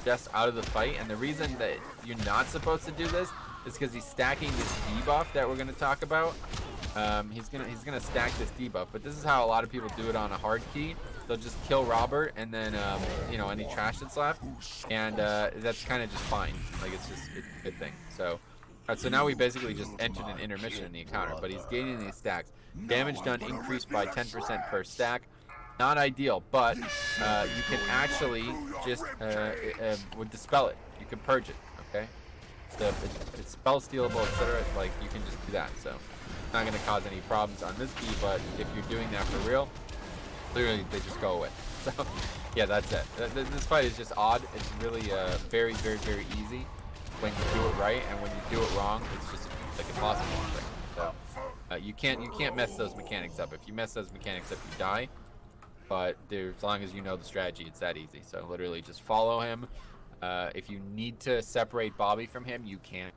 just out of the fight, and the reason that you're not supposed to do this is because he's stacking this debuff that we're going to talk about. He's gonna stack this debuff, but this is how a lot of people do it on a hard key. They'll just kill Robert and then you know, any trash that's left, and that's kind of just fine. Like, it's just a good thing. So so now we basically just entered an intermission in the encounter, but he's gaining these stacks. Damage done increased by 10% per stack. Not ideal, but you can actually just would dispel it. You can purge it, okay? So it's spell stealable, etc. Like, you can just do that. So it's not going to cause any problems on this key, but if you're doing that for real, literally they just go away. So yeah, that's it. This fight is just odd. It's really very, very, very easy when you do it right, and when you do it wrong, it's just like impossible. So you can't mess those mechanics up. If you mess those mechanics up, you die. But as long as you know the strategy, it's that easy. So literally just follow him. If you need to separate Bobby from him, you can.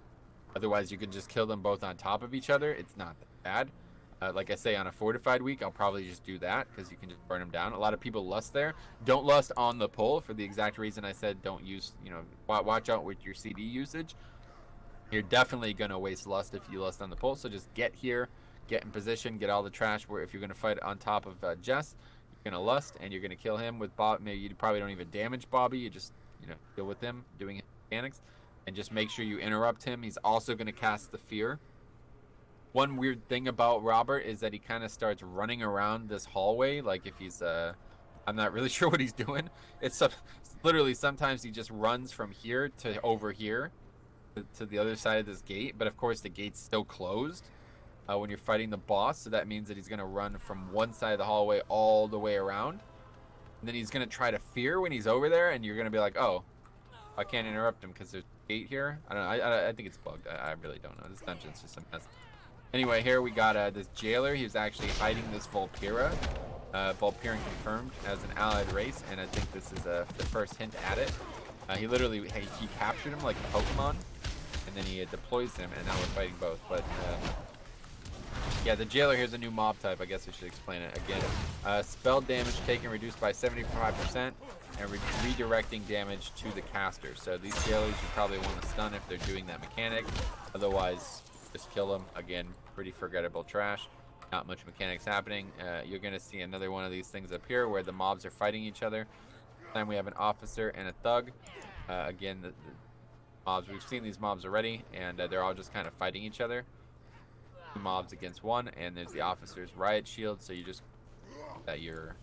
Otherwise, you can just kill them both on top of each other. It's not that bad. Like I say, on a fortified week, I'll probably just do that because you can just burn them down. A lot of people lust there. Don't lust on the pull for the exact reason I said don't use, you know, watch out with your CD usage. You're definitely going to waste lust if you lust on the pull. So just get here, get in position, get all the trash. Where if you're going to fight on top of Jess, you're going to lust and you're going to kill him with Bob. Maybe you probably don't even damage Bobby. You just, you know, deal with him doing his mechanics, and just make sure you interrupt him. He's also going to cast the fear. One weird thing about Robert is that he kind of starts running around this hallway like if he's I'm not really sure what he's doing. It's literally sometimes he just runs from here to over here to the other side of this gate, but of course the gate's still closed when you're fighting the boss, so that means that he's going to run from one side of the hallway all the way around, and then he's going to try to fear when he's over there, and you're going to be like, oh, I can't interrupt him because there's a gate here. I don't know. I think it's bugged. I really don't know. This dungeon's just a mess. Anyway, here we got this jailer. He was actually hiding this Vulpera. Vulperian confirmed as an allied race, and I think this is the first hint at it. He literally he captured him like a Pokemon, and then he deploys him, and now we're fighting both. But yeah, the jailer here's a new mob type. I guess we should explain it again. Spell damage taken reduced by 75%, and redirecting damage to the caster. So these jailers you probably want to stun if they're doing that mechanic. Otherwise, just kill them. Again, pretty forgettable trash. Not much mechanics happening. You're going to see another one of these things up here where the mobs are fighting each other. This time we have an officer and a thug. Again, the mobs, we've seen these mobs already, and they're all just kind of fighting each other. Two mobs against one, and there's the officer's riot shield, so you just that you're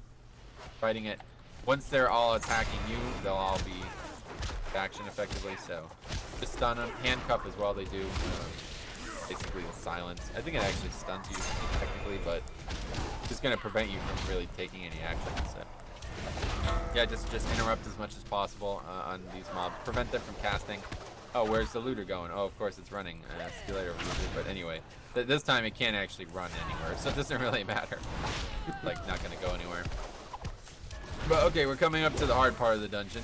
fighting it. Once they're all attacking you, they'll all be action effectively, so just stun them. Handcuff as well, they do. Basically the silence. I think it actually stuns you technically, but it's just going to prevent you from really taking any action. So yeah, just interrupt as much as possible on these mobs. Prevent them from casting. Oh, where's the looter going? Oh, of course it's running. See you later, looter. But anyway, this time it can't actually run anywhere, so it doesn't really matter. Like, not going to go anywhere. But okay, we're coming up to the hard part of the dungeon.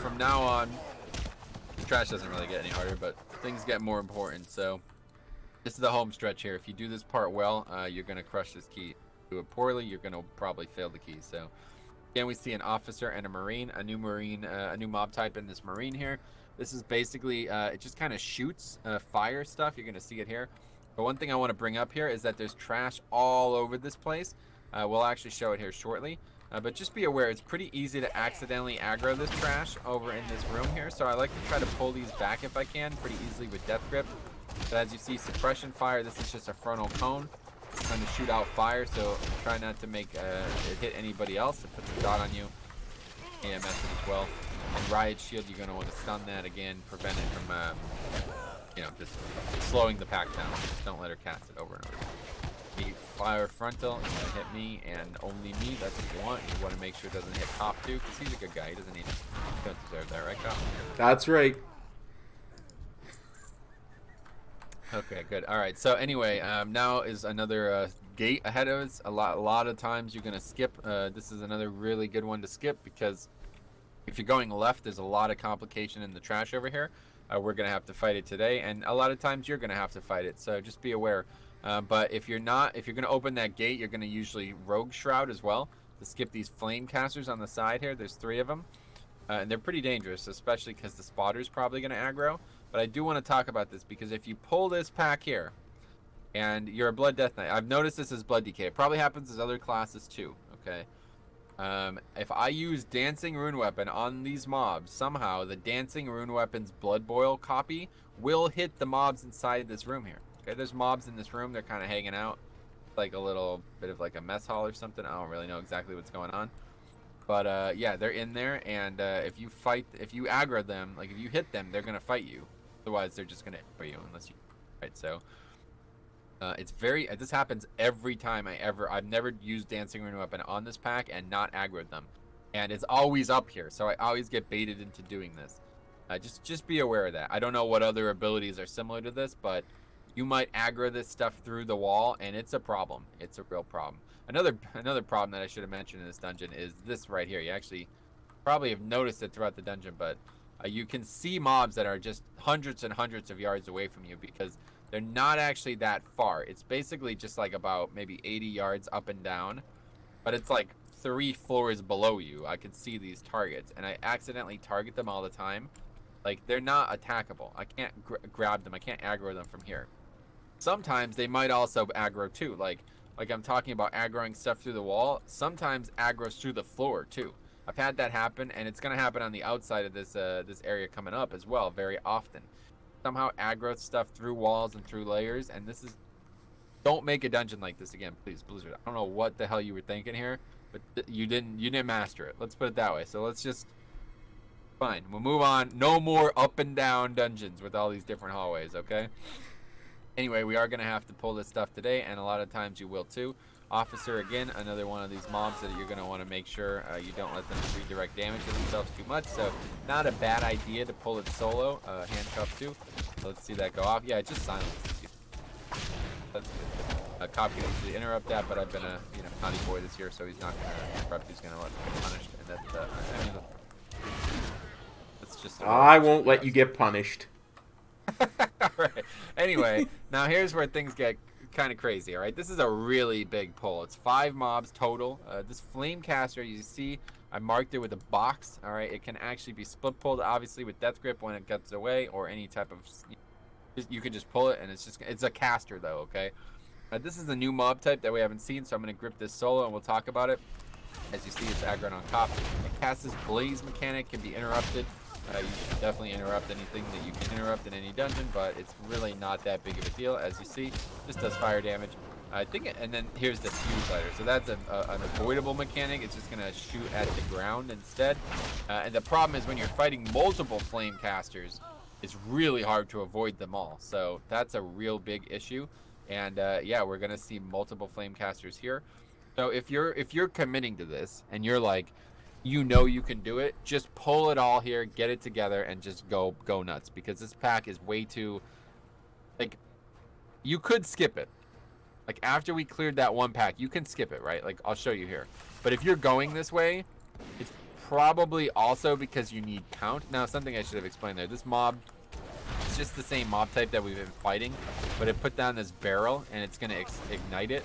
From now on, trash doesn't really get any harder, but things get more important. So this is the home stretch here. If you do this part well, you're going to crush this key. Do it poorly, you're going to probably fail the key. So again, we see an officer and a marine, a new mob type in this marine here. This is basically, it just kind of shoots fire stuff. You're going to see it here. But one thing I want to bring up here is that there's trash all over this place. We'll actually show it here shortly. But just be aware, it's pretty easy to accidentally aggro this trash over in this room here. So I like to try to pull these back if I can, pretty easily with Death Grip. But as you see, suppression fire, this is just a frontal cone. I'm trying to shoot out fire, so try not to make it hit anybody else. It puts a dot on you. AMS as well. And Riot Shield, you're going to want to stun that again, prevent it from, just slowing the pack down. Just don't let her cast it over and over. The fire frontal is going to hit me and only me. That's what you want. You want to make sure it doesn't hit Cop too, because he's a good guy. He doesn't need. You don't deserve that, right, Cop? That's right. Okay, good. All right. So anyway, now is another gate ahead of us. A lot of times you're going to skip. This is another really good one to skip because if you're going left, there's a lot of complication in the trash over here. We're going to have to fight it today, and a lot of times you're going to have to fight it. So just be aware. But if you're going to open that gate, you're going to usually Rogue Shroud as well to skip these flame casters on the side here. There's 3 of them, and they're pretty dangerous, especially because the spotter's probably going to aggro. But I do want to talk about this because if you pull this pack here, and you're a Blood Death Knight, I've noticed this as Blood Decay. It probably happens as other classes too. Okay. If I use Dancing Rune Weapon on these mobs, somehow the Dancing Rune Weapon's Blood Boil copy will hit the mobs inside this room here. Okay, there's mobs in this room. They're kind of hanging out like a little bit of like a mess hall or something. I don't really know exactly what's going on. But yeah, they're in there, and if you aggro them, like if you hit them, they're going to fight you. Otherwise, they're just going to hit you unless you... Right, so... it's very... this happens every time I've never used Dancing Rune Weapon on this pack and not aggroed them. And it's always up here, so I always get baited into doing this. Just be aware of that. I don't know what other abilities are similar to this, but you might aggro this stuff through the wall, and it's a problem. It's a real problem. Another problem that I should have mentioned in this dungeon is this right here. You actually probably have noticed it throughout the dungeon, but you can see mobs that are just hundreds and hundreds of yards away from you because they're not actually that far. It's basically just like about maybe 80 yards up and down, but it's like 3 floors below you. I can see these targets, and I accidentally target them all the time. Like, they're not attackable. I can't grab them. I can't aggro them from here. Sometimes they might also aggro too. Like I'm talking about aggroing stuff through the wall. Sometimes aggro's through the floor too. I've had that happen, and it's going to happen on the outside of this area coming up as well very often. Somehow aggro stuff through walls and through layers, and this is... Don't make a dungeon like this again, please, Blizzard. I don't know what the hell you were thinking here, but you didn't master it. Let's put it that way. So let's just... Fine, we'll move on. No more up and down dungeons with all these different hallways, okay? Anyway, we are going to have to pull this stuff today, and a lot of times you will too. Officer, again, another one of these mobs that you're going to want to make sure you don't let them redirect damage to themselves too much. So, not a bad idea to pull it solo, handcuffed too. So let's see that go off. Yeah, it just silences you. That's good. Cop can easily interrupt that, but I've been a naughty boy this year, so he's not going to interrupt. He's going to let me get punished. And that's just... I won't let you get punished. Alright. Anyway, now here's where things get kind of crazy, alright? This is a really big pull. It's 5 mobs total. This flame caster, you see, I marked it with a box, alright? It can actually be split pulled, obviously, with Death Grip when it gets away, or any type of... You can just pull it, and it's a caster, though, okay? This is a new mob type that we haven't seen, so I'm going to grip this solo, and we'll talk about it. As you see, it's aggroed on Cop. It casts this Blaze mechanic, can be interrupted. You should definitely interrupt anything that you can interrupt in any dungeon, but it's really not that big of a deal. As you see, this does fire damage. I think, and then here's the fuse lighter. So that's an avoidable mechanic. It's just gonna shoot at the ground instead. And the problem is when you're fighting multiple flame casters, it's really hard to avoid them all. So that's a real big issue. And yeah, we're gonna see multiple flame casters here. So if you're committing to this and you're like, you know you can do it, just pull it all here, get it together, and just go nuts, because this pack is way too... Like, you could skip it. Like, after we cleared that one pack, you can skip it, right? Like, I'll show you here. But if you're going this way, it's probably also because you need count. Now, something I should have explained there. This mob, it's just the same mob type that we've been fighting, but it put down this barrel, and it's going to ignite it.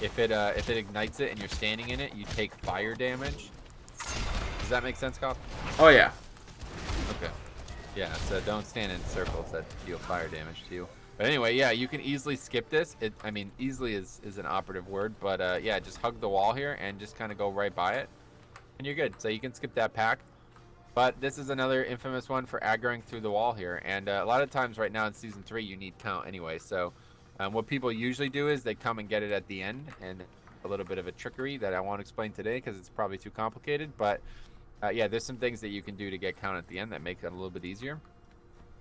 If it ignites it and you're standing in it, you take fire damage. Does that make sense, Cop? Oh, yeah. Okay. Yeah, so don't stand in circles that deal fire damage to you. But anyway, yeah, you can easily skip this. I mean, easily is an operative word, but yeah, just hug the wall here and just kind of go right by it. and you're good. So you can skip that pack. But this is another infamous one for aggroing through the wall here. And a lot of times right now in Season 3, you need count anyway. So what people usually do is they come and get it at the end. And a little bit of a trickery that I won't explain today because it's probably too complicated. But yeah, there's some things that you can do to get count at the end that make it a little bit easier.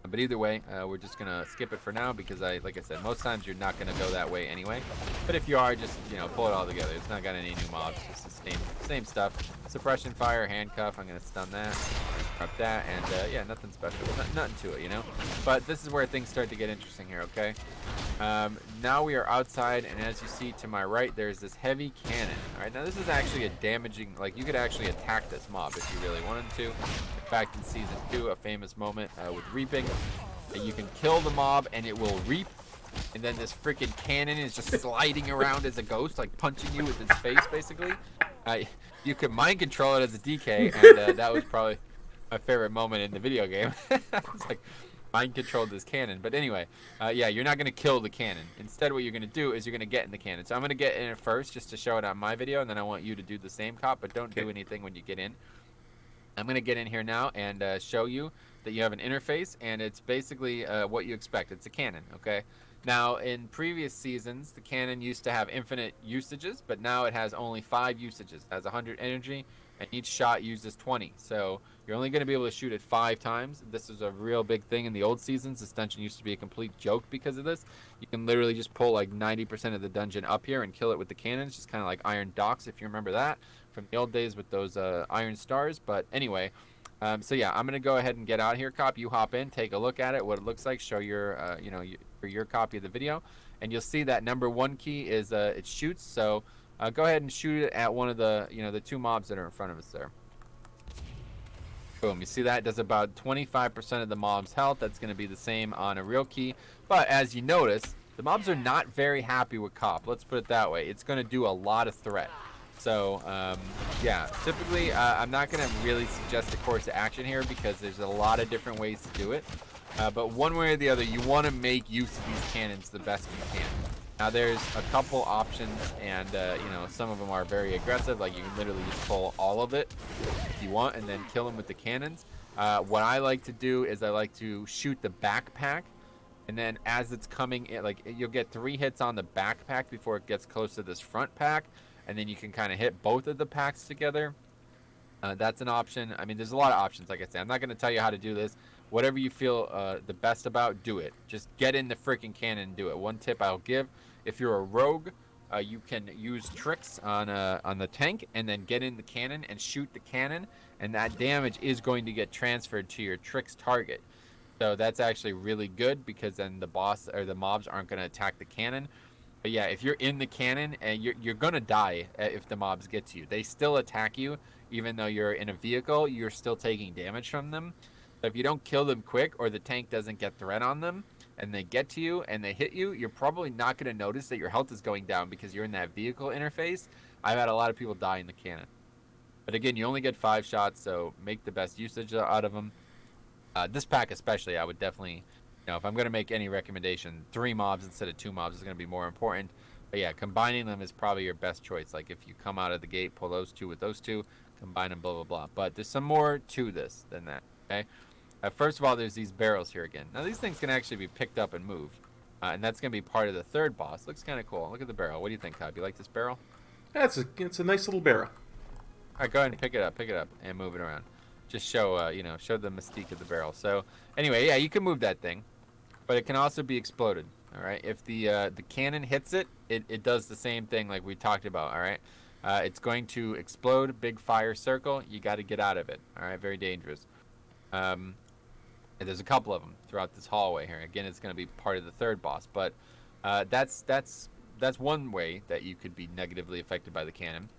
But either way, we're just going to skip it for now because, like I said, most times you're not going to go that way anyway. But if you are, just, pull it all together. It's not got any new mobs. It's the same stuff. Suppression fire, handcuff. I'm going to stun that, interrupt that, and, yeah, nothing special. Nothing to it, But this is where things start to get interesting here, okay? Now we are outside, and as you see to my right, there's this heavy cannon. All right, now this is actually a damaging, you could actually attack this mob if you really wanted to. In fact, in Season 2, a famous moment with reaping, you can kill the mob and it will reap, and then this freaking cannon is just sliding around as a ghost, punching you with its face, basically. You could mind control it as a DK, and that was probably my favorite moment in the video game. It's mind controlled this cannon. But anyway, yeah, you're not going to kill the cannon. Instead, what you're going to do is you're going to get in the cannon. So I'm going to get in it first just to show it on my video, and then I want you to do the same, Cop, but don't do anything when you get in. I'm going to get in here now and show you that you have an interface, and it's basically what you expect. It's a cannon, okay? Now, in previous seasons, the cannon used to have infinite usages, but now it has only 5 usages. It has 100 energy, and each shot uses 20. So you're only going to be able to shoot it 5 times. This is a real big thing in the old seasons. This dungeon used to be a complete joke because of this. You can literally just pull 90% of the dungeon up here and kill it with the cannons, just kind of like Iron Docks, if you remember that from the old days with those iron stars. But anyway, so yeah, I'm gonna go ahead and get out here, Cop. You hop in, take a look at it, what it looks like, show your your copy of the video, and you'll see that number 1 key is it shoots. So go ahead and shoot it at one of the the 2 mobs that are in front of us there. Boom, you see that? It does about 25% of the mob's health. That's going to be the same on a real key. But as you notice, the mobs are not very happy with Cop. Let's put it that way. It's going to do a lot of threat. So, yeah, typically I'm not going to really suggest a course of action here because there's a lot of different ways to do it. But one way or the other, you want to make use of these cannons the best you can. Now, there's a couple options, and, some of them are very aggressive. You can literally just pull all of it if you want and then kill them with the cannons. What I like to do is I like to shoot the backpack, and then as it's coming in, you'll get 3 hits on the backpack before it gets close to this front pack. And then you can kind of hit both of the packs together. That's an option. I mean, there's a lot of options, like I said. I'm not going to tell you how to do this. Whatever you feel the best about, do it. Just get in the freaking cannon and do it. One tip I'll give, if you're a rogue, you can use tricks on the tank and then get in the cannon and shoot the cannon. And that damage is going to get transferred to your tricks target. So that's actually really good because then the boss or the mobs aren't going to attack the cannon. But yeah, if you're in the cannon, and you're gonna die if the mobs get to you. They still attack you, even though you're in a vehicle. You're still taking damage from them. So if you don't kill them quick, or the tank doesn't get threat on them, and they get to you and they hit you, you're probably not gonna notice that your health is going down because you're in that vehicle interface. I've had a lot of people die in the cannon. But again, you only get 5 shots, so make the best usage out of them. This pack especially, I would definitely. If I'm going to make any recommendation, 3 mobs instead of 2 mobs is going to be more important. But yeah, combining them is probably your best choice. If you come out of the gate, pull those 2 with those 2, combine them, blah, blah, blah. But there's some more to this than that, okay? First of all, there's these barrels here again. Now, these things can actually be picked up and moved. And that's going to be part of the 3rd boss. Looks kind of cool. Look at the barrel. What do you think, Cobb? You like this barrel? It's a nice little barrel. All right, go ahead and pick it up, and move it around. Just show, show the mystique of the barrel. So, anyway, yeah, you can move that thing. But it can also be exploded, all right? If the cannon hits it, it does the same thing like we talked about, all right? It's going to explode, big fire circle. You got to get out of it, all right? Very dangerous. And there's a couple of them throughout this hallway here. Again, it's going to be part of the 3rd boss. But that's one way that you could be negatively affected by the cannon.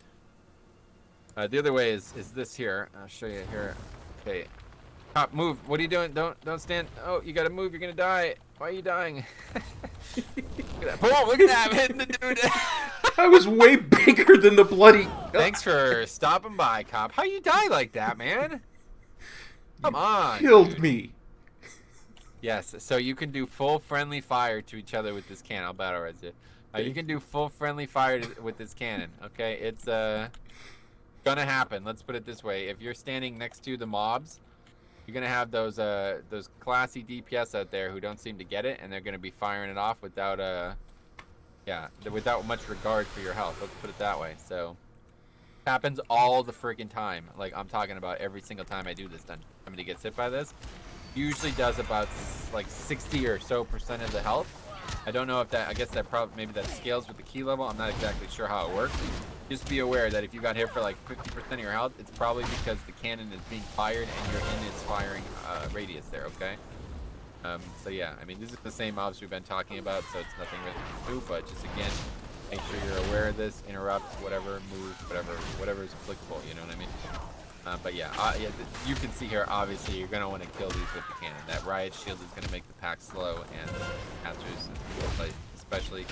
The other way is this here. I'll show you here. Okay. Cop, move. What are you doing? Don't stand. Oh, you gotta move. You're gonna die. Why are you dying? Look at that. Boom, look at that. I'm hitting the dude. I was way bigger than the bloody... Thanks for stopping by, Cop. How you die like that, man? Come on. Killed dude. Me. Yes, so you can do full friendly fire to each other with this cannon. I'll battle res you. You can do full friendly fire with this cannon, okay? It's, Gonna happen. Let's put it this way: if you're standing next to the mobs, you're gonna have those classy DPS out there who don't seem to get it, and they're gonna be firing it off without without much regard for your health. Let's put it that way. So happens all the freaking time. Like I'm talking about every single time I do this dungeon. Somebody gets hit by this. Usually does about like 60 or so % of the health. I don't know if that. I guess that probably maybe that scales with the key level. I'm not exactly sure how it works. Just be aware that if you got hit for like 50% of your health, it's probably because the cannon is being fired and you're in its firing radius there. Okay. So yeah, I mean, these are the same mobs we've been talking about, so it's nothing really new, but just again, make sure you're aware of this, interrupt, whatever, move, whatever is applicable, you know what I mean? But yeah, you can see here, obviously, you're going to want to kill these with the cannon. That riot shield is going to make the pack slow, and casters, especially,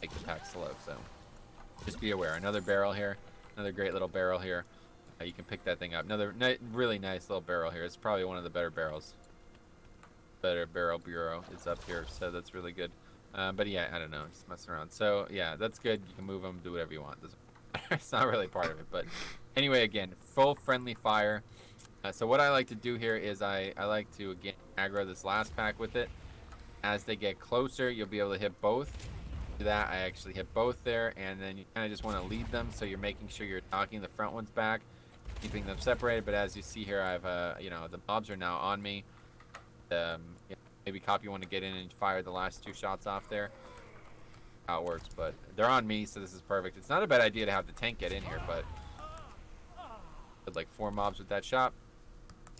make the pack slow, so just be aware. Another barrel here, another great little barrel here. You can pick that thing up. Another really nice little barrel here. It's probably one of the better barrels. Better barrel bureau is up here, so that's really good. But yeah, I don't know, just messing around. So yeah, that's good. You can move them, do whatever you want. It's not really part of it, but anyway, again, full friendly fire. So what I like to do here is I like to again aggro this last pack with it. As they get closer, you'll be able to hit both. Do that, I actually hit both there, and then you kind of just want to lead them, so you're making sure you're knocking the front ones back, keeping them separated. But as you see here, I've you know, the mobs are now on me. Maybe copy want to get in and fire the last 2 shots off there. How it works, but they're on me, so this is perfect. It's not a bad idea to have the tank get in here, but did like 4 mobs with that shot.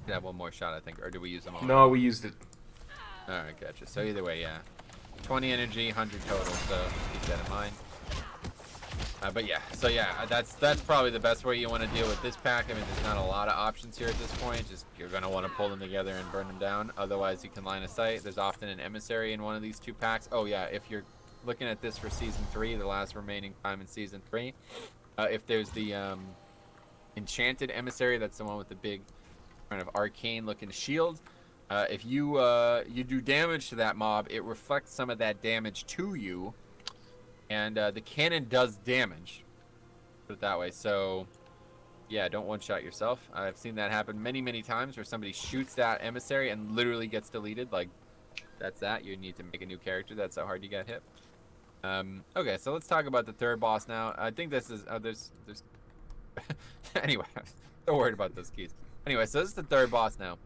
Could have one more shot, I think, or do we use them all? No, we used it. All right, gotcha. So either way, yeah, 20 energy, 100 total. So just keep that in mind. But yeah, so yeah, that's probably the best way you want to deal with this pack. I mean, there's not a lot of options here at this point. Just you're gonna want to pull them together and burn them down. Otherwise, you can line of sight. There's often an emissary in one of these 2 packs. Oh yeah, if you're looking at this for season 3, the last remaining time in season 3, if there's the enchanted emissary, that's the one with the big kind of arcane looking shield. If you do damage to that mob, it reflects some of that damage to you. And the cannon does damage, put it that way. So, yeah, don't one-shot yourself. I've seen that happen many, many times where somebody shoots that emissary and literally gets deleted. Like, that's that. You need to make a new character. That's how hard you get hit. Okay, so let's talk about the 3rd boss now. I think this is... there's... Anyway, don't worry about those keys. Anyway, so this is the 3rd boss now.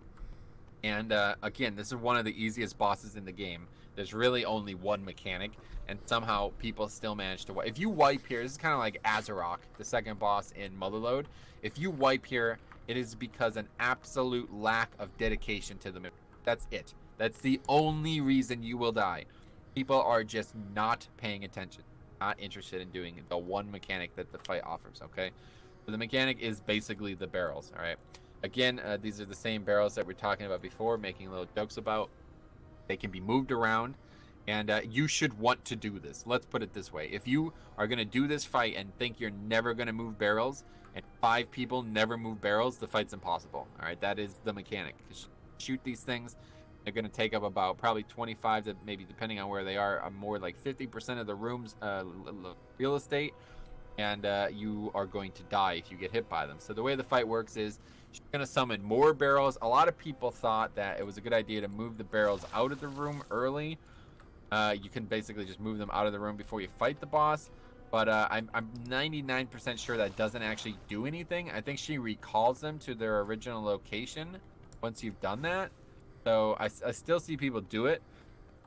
And, again, this is one of the easiest bosses in the game. There's really only one mechanic, and somehow people still manage to wipe. If you wipe here, this is kind of like Azarok, the 2nd boss in Motherlode. If you wipe here, it is because an absolute lack of dedication to the mission. That's it. That's the only reason you will die. People are just not paying attention, not interested in doing the one mechanic that the fight offers, okay? So the mechanic is basically the barrels, all right? Again, these are the same barrels that we were talking about before, making little jokes about. They can be moved around, and you should want to do this. Let's put it this way. If you are going to do this fight and think you're never going to move barrels, and 5 people never move barrels, the fight's impossible. All right, that is the mechanic. Shoot these things. They're going to take up about probably 25 to maybe, depending on where they are, more like 50% of the room's real estate, and you are going to die if you get hit by them. So the way the fight works is she's going to summon more barrels. A lot of people thought that it was a good idea to move the barrels out of the room early. You can basically just move them out of the room before you fight the boss. But I'm 99% sure that doesn't actually do anything. I think she recalls them to their original location once you've done that. So I still see people do it.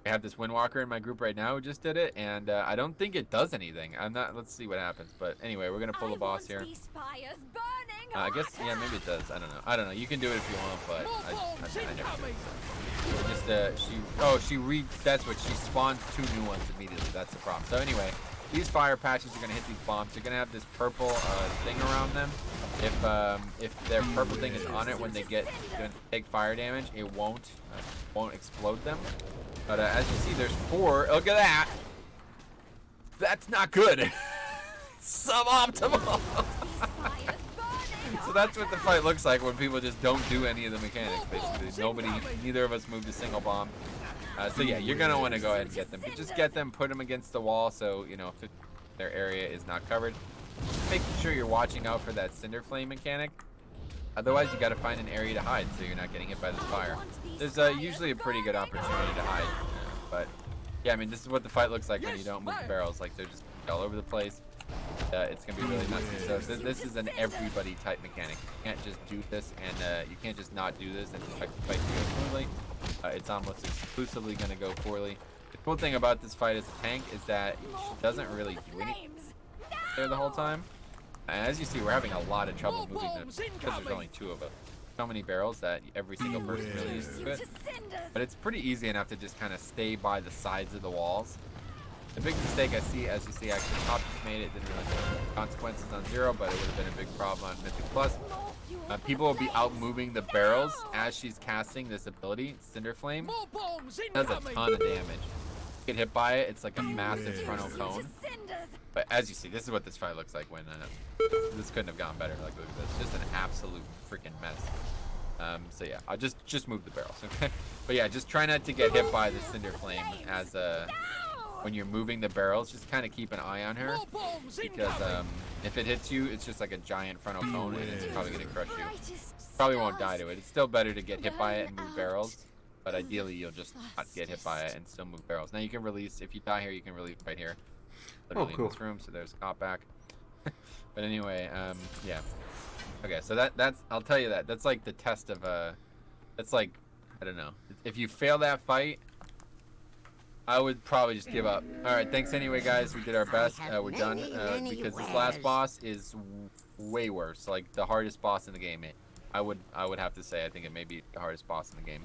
I have this Windwalker in my group right now who just did it, and I don't think it does anything. Let's see what happens. But anyway, we're gonna pull the boss here. I guess, yeah, maybe it does. I don't know. You can do it if you want, but I never do it. So. That's what she spawns 2 new ones immediately. That's the problem. So anyway, these fire patches are gonna hit these bombs. They're gonna have this purple thing around them. If their purple thing is on it when they take fire damage, it won't explode them. But as you see, there's 4. Look at that. That's not good. Suboptimal. So that's what the fight looks like when people just don't do any of the mechanics. Basically, neither of us moved a single bomb. So yeah, you're gonna want to go ahead and get them. But just get them, put them against the wall, so you know if their area is not covered. making sure you're watching out for that cinder flame mechanic. Otherwise, you got to find an area to hide so you're not getting hit by this fire. There's usually a pretty good opportunity to hide, but yeah, I mean, this is what the fight looks like when you don't move the barrels. Like, they're just all over the place. It's gonna be really messy. So this is an everybody type mechanic. You can't just do this, and you can't just not do this and expect the fight to go smoothly. It's almost exclusively gonna go poorly. The cool thing about this fight as a tank is that she doesn't really do anything there the whole time. And as you see, we're having a lot of trouble moving them because there's only 2 of them. So many barrels that every single person really uses it. But it's pretty easy enough to just kind of stay by the sides of the walls. The big mistake I see, as you see, actually Top just made it. Didn't really have consequences on 0, but it would have been a big problem on Mythic Plus. People will be out moving the barrels as she's casting this ability, Cinder Flame. It does a ton of damage. Get hit by it, it's like a massive frontal cone. But as you see, this is what this fight looks like when this couldn't have gone better. Like, look at this, just an absolute freaking mess. So yeah, I'll just move the barrels, okay? But yeah, just try not to get hit by the Cinder Flame as when you're moving the barrels. Just kind of keep an eye on her, because if it hits you, it's just like a giant frontal cone, and it's probably gonna crush you. Probably won't die to it. It's still better to get hit by it and move barrels. But ideally, you'll just not get hit by it and still move barrels. Now you can release, if you die here, you can release right here. Literally in this room, so there's a cop back. But anyway, yeah. Okay, so that's, I'll tell you that's like the test of, that's like, I don't know. If you fail that fight, I would probably just give up. Alright, thanks anyway, guys. We did our best. We're done, because this last boss is way worse. Like, the hardest boss in the game. I would have to say, I think it may be the hardest boss in the game.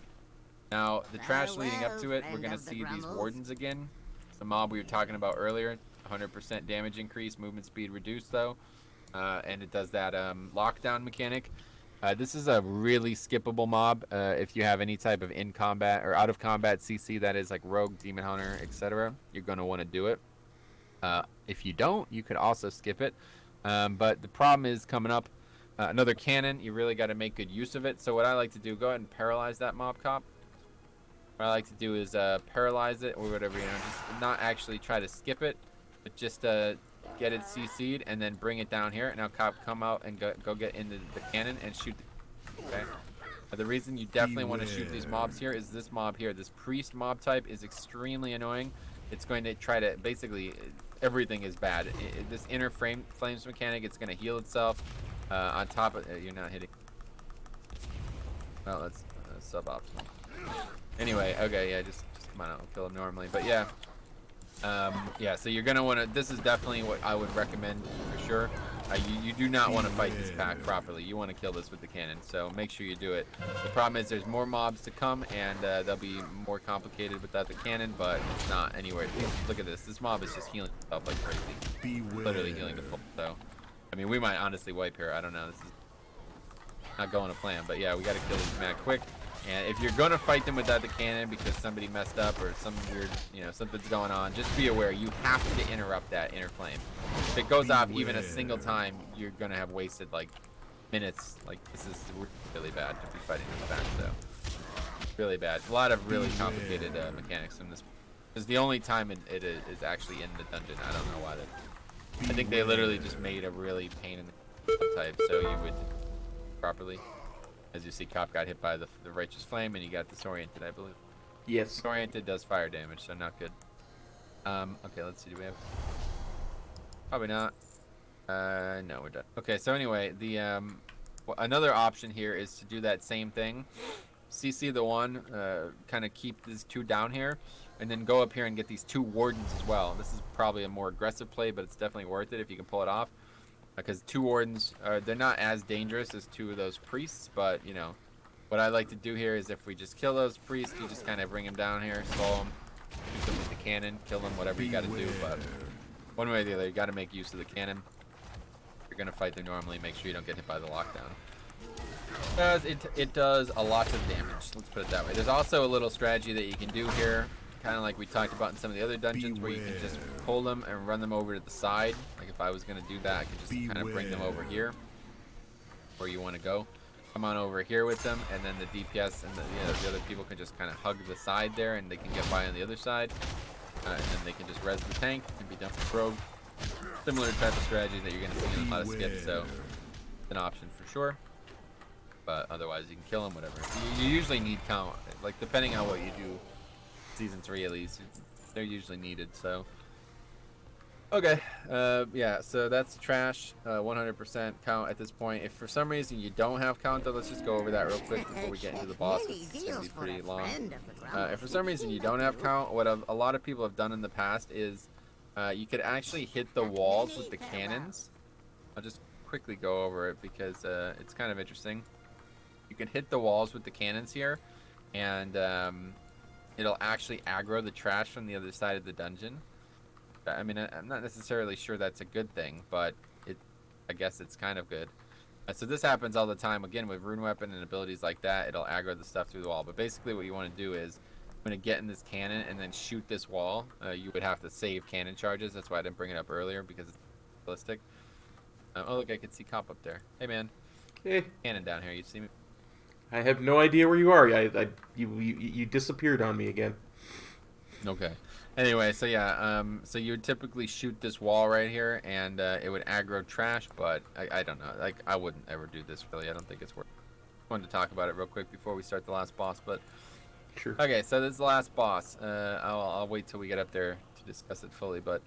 Now, the trash leading up to it, we're going to see these wardens again. It's the mob we were talking about earlier. 100% damage increase, movement speed reduced though. And it does that lockdown mechanic. This is a really skippable mob if you have any type of in combat or out of combat CC, that is like rogue, demon hunter, etc. You're going to want to do it. If you don't, you could also skip it. But the problem is coming up. Another cannon, you really got to make good use of it. So what I like to do, go ahead and paralyze that mob cop. What I like to do is paralyze it or whatever, you know, just not actually try to skip it, but just get it CC'd and then bring it down here. Now cop, come out and go get into the cannon and shoot. Okay. The reason you definitely want to shoot these mobs here is this mob here. This priest mob type is extremely annoying. It's going to try to, basically, everything is bad. This inner flames mechanic, it's going to heal itself. On top of you're not hitting. Well, that's suboptimal. Anyway, okay, yeah, just come on out, kill him normally. But yeah, yeah. So you're gonna want to. This is definitely what I would recommend for sure. You do not want to fight this pack properly. You want to kill this with the cannon. So make sure you do it. The problem is there's more mobs to come, and they'll be more complicated without the cannon. But it's not anywhere. Look at this. This mob is just healing itself like crazy. Literally healing to full. So, I mean, we might honestly wipe here. I don't know. This is not going to plan. But yeah, we got to kill these mad quick. And if you're gonna fight them without the cannon because somebody messed up or some weird, you know, something's going on, just be aware you have to interrupt that inner flame. If it goes off even a single time, you're gonna have wasted like minutes. Like, this is really bad to be fighting this back. So really bad. A lot of really complicated mechanics in this. This is the only time it is actually in the dungeon. I don't know why that. I think they literally just made a really pain in the type so you would properly. As you see, cop got hit by the righteous flame, and you got disoriented, I believe. Yes. Disoriented does fire damage, so not good. Okay, let's see. Do we have? Probably not. No, we're done. Okay, so anyway, the another option here is to do that same thing. CC the one, kind of keep these 2 down here, and then go up here and get these 2 wardens as well. This is probably a more aggressive play, but it's definitely worth it if you can pull it off. Because 2 wardens, they're not as dangerous as 2 of those priests, but, you know, what I like to do here is if we just kill those priests, you just kind of bring them down here, slow them, shoot them with the cannon, kill them, whatever you got to do, but one way or the other, you got to make use of the cannon. If you're going to fight them normally, make sure you don't get hit by the lockdown. Because it does a lot of damage, let's put it that way. There's also a little strategy that you can do here, kind of like we talked about in some of the other dungeons, where you can just pull them and run them over to the side. Like if I was going to do that, I could just kind of bring them over here where you want to go. Come on over here with them, and then the DPS and the other people can just kind of hug the side there, and they can get by on the other side. And then they can just res the tank and be done with rogue. similar type of strategy that you're going to see in a lot of skips, so it's an option for sure. But otherwise, you can kill them, whatever. You usually need count, like depending on what you do. Season 3 at least, they're usually needed. So, okay, yeah. So that's trash. 100% count at this point. If for some reason you don't have count, though, let's just go over that real quick before we get into the boss. It's gonna be pretty long. If for some reason you don't have count, what a lot of people have done in the past is you could actually hit the walls with the cannons. I'll just quickly go over it because it's kind of interesting. You can hit the walls with the cannons here, and it'll actually aggro the trash from the other side of the dungeon. I mean, I'm not necessarily sure that's a good thing, but I guess it's kind of good. So this happens all the time. Again, with rune weapon and abilities like that, it'll aggro the stuff through the wall. But basically what you want to do is, I'm going to get in this cannon and then shoot this wall. You would have to save cannon charges. That's why I didn't bring it up earlier, because it's ballistic. Oh, look, I can see Cop up there. Hey, man. Hey. Cannon down here. You see me? I have no idea where you are. You disappeared on me again. Okay. Anyway, so yeah, so you would typically shoot this wall right here, and it would aggro trash, but I don't know. Like, I wouldn't ever do this, really. I don't think it's worth it. I wanted to talk about it real quick before we start the last boss, but... Sure. Okay, so this is the last boss. I'll wait till we get up there to discuss it fully, but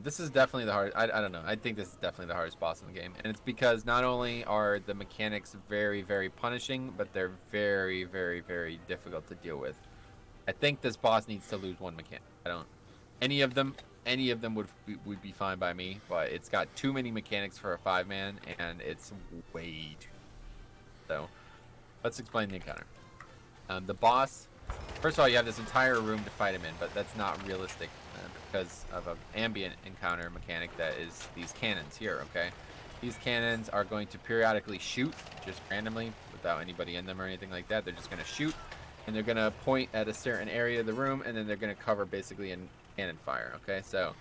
this is definitely the hardest. I don't know. I think this is definitely the hardest boss in the game, and it's because not only are the mechanics very, very punishing, but they're very, very, very difficult to deal with. I think this boss needs to lose one mechanic. I don't. Any of them would be fine by me, but it's got too many mechanics for a 5-man, and it's way too. So, let's explain the encounter. The boss, first of all, you have this entire room to fight him in, but that's not realistic because of an ambient encounter mechanic that is these cannons here, okay? These cannons are going to periodically shoot, just randomly, without anybody in them or anything like that. They're just going to shoot, and they're going to point at a certain area of the room, and then they're going to cover basically in cannon fire, okay? So,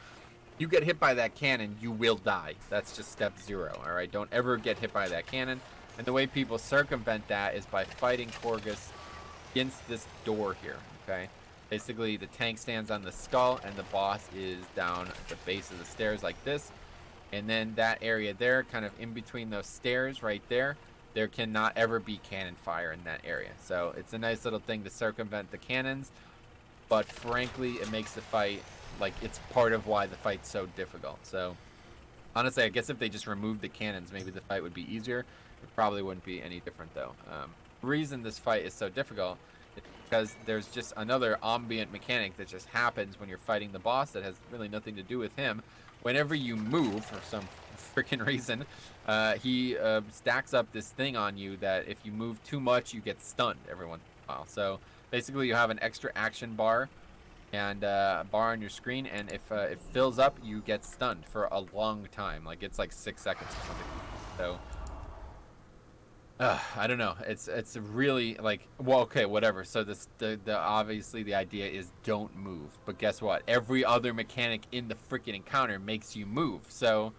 you get hit by that cannon, you will die. That's just step 0, all right? Don't ever get hit by that cannon. And the way people circumvent that is by fighting Korgus against this door here, okay? Basically, the tank stands on the skull, and the boss is down at the base of the stairs like this. And then that area there, kind of in between those stairs right there, there cannot ever be cannon fire in that area. So it's a nice little thing to circumvent the cannons, but frankly, it makes the fight, like, it's part of why the fight's so difficult. So honestly, I guess if they just removed the cannons, maybe the fight would be easier. It probably wouldn't be any different, though. The reason this fight is so difficult is because there's just another ambient mechanic that just happens when you're fighting the boss that has really nothing to do with him. Whenever you move, for some freaking reason, he stacks up this thing on you that if you move too much, you get stunned every once in a while. So basically, you have an extra action bar and a bar on your screen, and if it fills up, you get stunned for a long time. Like, it's like 6 seconds or something. So I don't know. It's really like, well, okay, whatever. So the obviously the idea is don't move. But guess what? Every other mechanic in the freaking encounter makes you move. So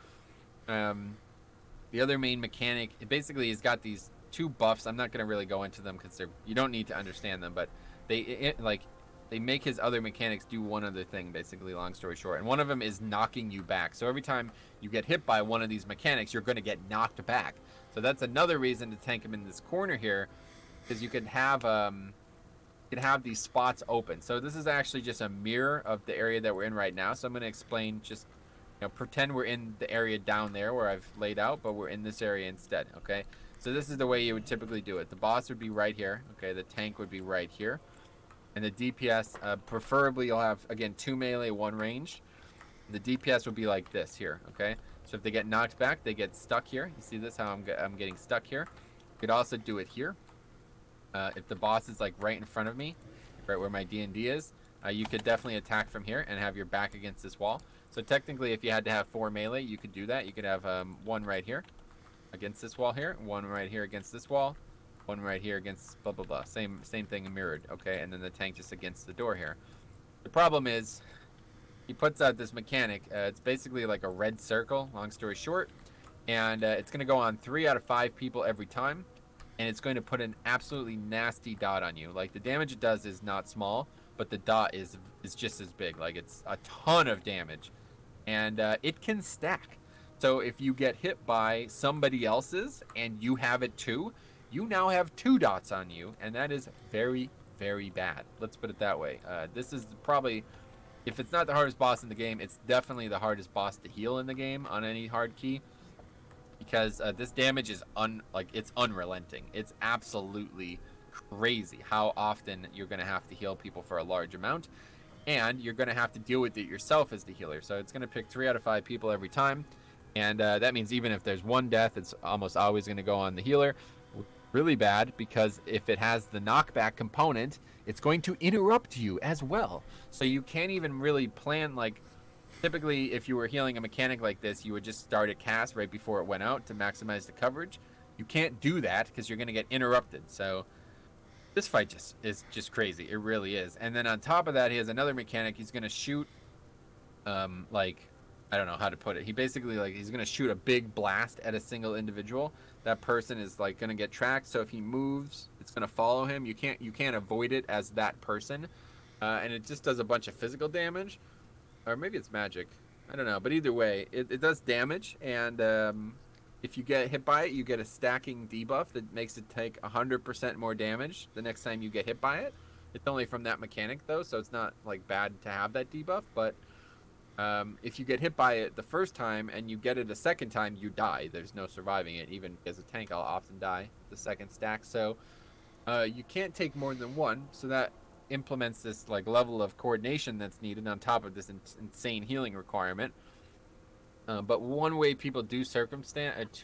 the other main mechanic, it basically has got these 2 buffs. I'm not going to really go into them because you don't need to understand them, but they make his other mechanics do one other thing, basically, long story short. And one of them is knocking you back. So every time you get hit by one of these mechanics, you're going to get knocked back. So that's another reason to tank him in this corner here, because you can have these spots open. So this is actually just a mirror of the area that we're in right now. So I'm going to explain, just, pretend we're in the area down there where I've laid out, but we're in this area instead, okay? So this is the way you would typically do it. The boss would be right here, okay? The tank would be right here. And the DPS, preferably you'll have, again, 2 melee, 1 range. The DPS would be like this here, okay? So if they get knocked back, they get stuck here. You see this, how I'm getting stuck here? You could also do it here. If the boss is like right in front of me, right where my D&D is, you could definitely attack from here and have your back against this wall. So technically, if you had to have 4 melee, you could do that. You could have 1 right here against this wall here, 1 right here against this wall, 1 right here against blah, blah, blah. Same thing mirrored, okay? And then the tank just against the door here. The problem is, he puts out this mechanic. It's basically like a red circle, long story short. And it's going to go on 3 out of 5 people every time. And it's going to put an absolutely nasty dot on you. Like, the damage it does is not small, but the dot is just as big. Like, it's a ton of damage. and it can stack. So if you get hit by somebody else's and you have it too, you now have 2 dots on you, and that is very, very bad. Let's put it that way. This is probably, if it's not the hardest boss in the game, it's definitely the hardest boss to heal in the game on any hard key, because this damage is it's unrelenting. It's absolutely crazy how often you're going to have to heal people for a large amount, and you're going to have to deal with it yourself as the healer. So it's going to pick 3 out of 5 people every time. And that means even if there's 1 death, it's almost always going to go on the healer. Really bad, because if it has the knockback component, it's going to interrupt you as well. So you can't even really plan, like, typically if you were healing a mechanic like this, you would just start a cast right before it went out to maximize the coverage. You can't do that because you're going to get interrupted. So this fight is just crazy. It really is. And then on top of that, he has another mechanic. He's going to shoot, I don't know how to put it. He basically, he's going to shoot a big blast at a single individual. That person is, going to get tracked. So if he moves, it's going to follow him. You can't avoid it as that person. And it just does a bunch of physical damage. Or maybe it's magic. I don't know. But either way, it does damage. And if you get hit by it, you get a stacking debuff that makes it take 100% more damage the next time you get hit by it. It's only from that mechanic, though, so it's not, bad to have that debuff. But if you get hit by it the first time and you get it a second time, you die. There's no surviving it. Even as a tank, I'll often die the second stack. So you can't take more than 1. So that implements this level of coordination that's needed on top of this insane healing requirement. But one way people do circumstances.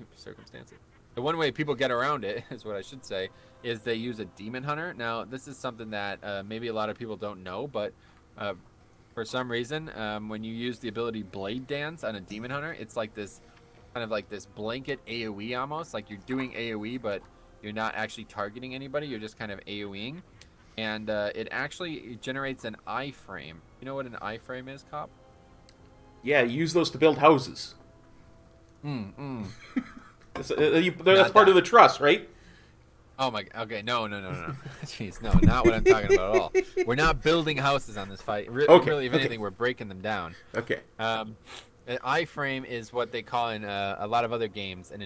The one way people get around it is what I should say is they use a demon hunter. Now this is something that maybe a lot of people don't know, but for some reason, when you use the ability Blade Dance on a Demon Hunter, it's this blanket AoE almost. Like you're doing AoE, but you're not actually targeting anybody. You're just kind of AoEing. And it actually generates an iframe. You know what an iframe is, Cop? Yeah, you use those to build houses. That's part of the truss, right? Oh my, okay, no. Jeez, no, not what I'm talking about at all. We're not building houses on this fight. Really, if anything, we're breaking them down. Okay. An iframe is what they call in a lot of other games an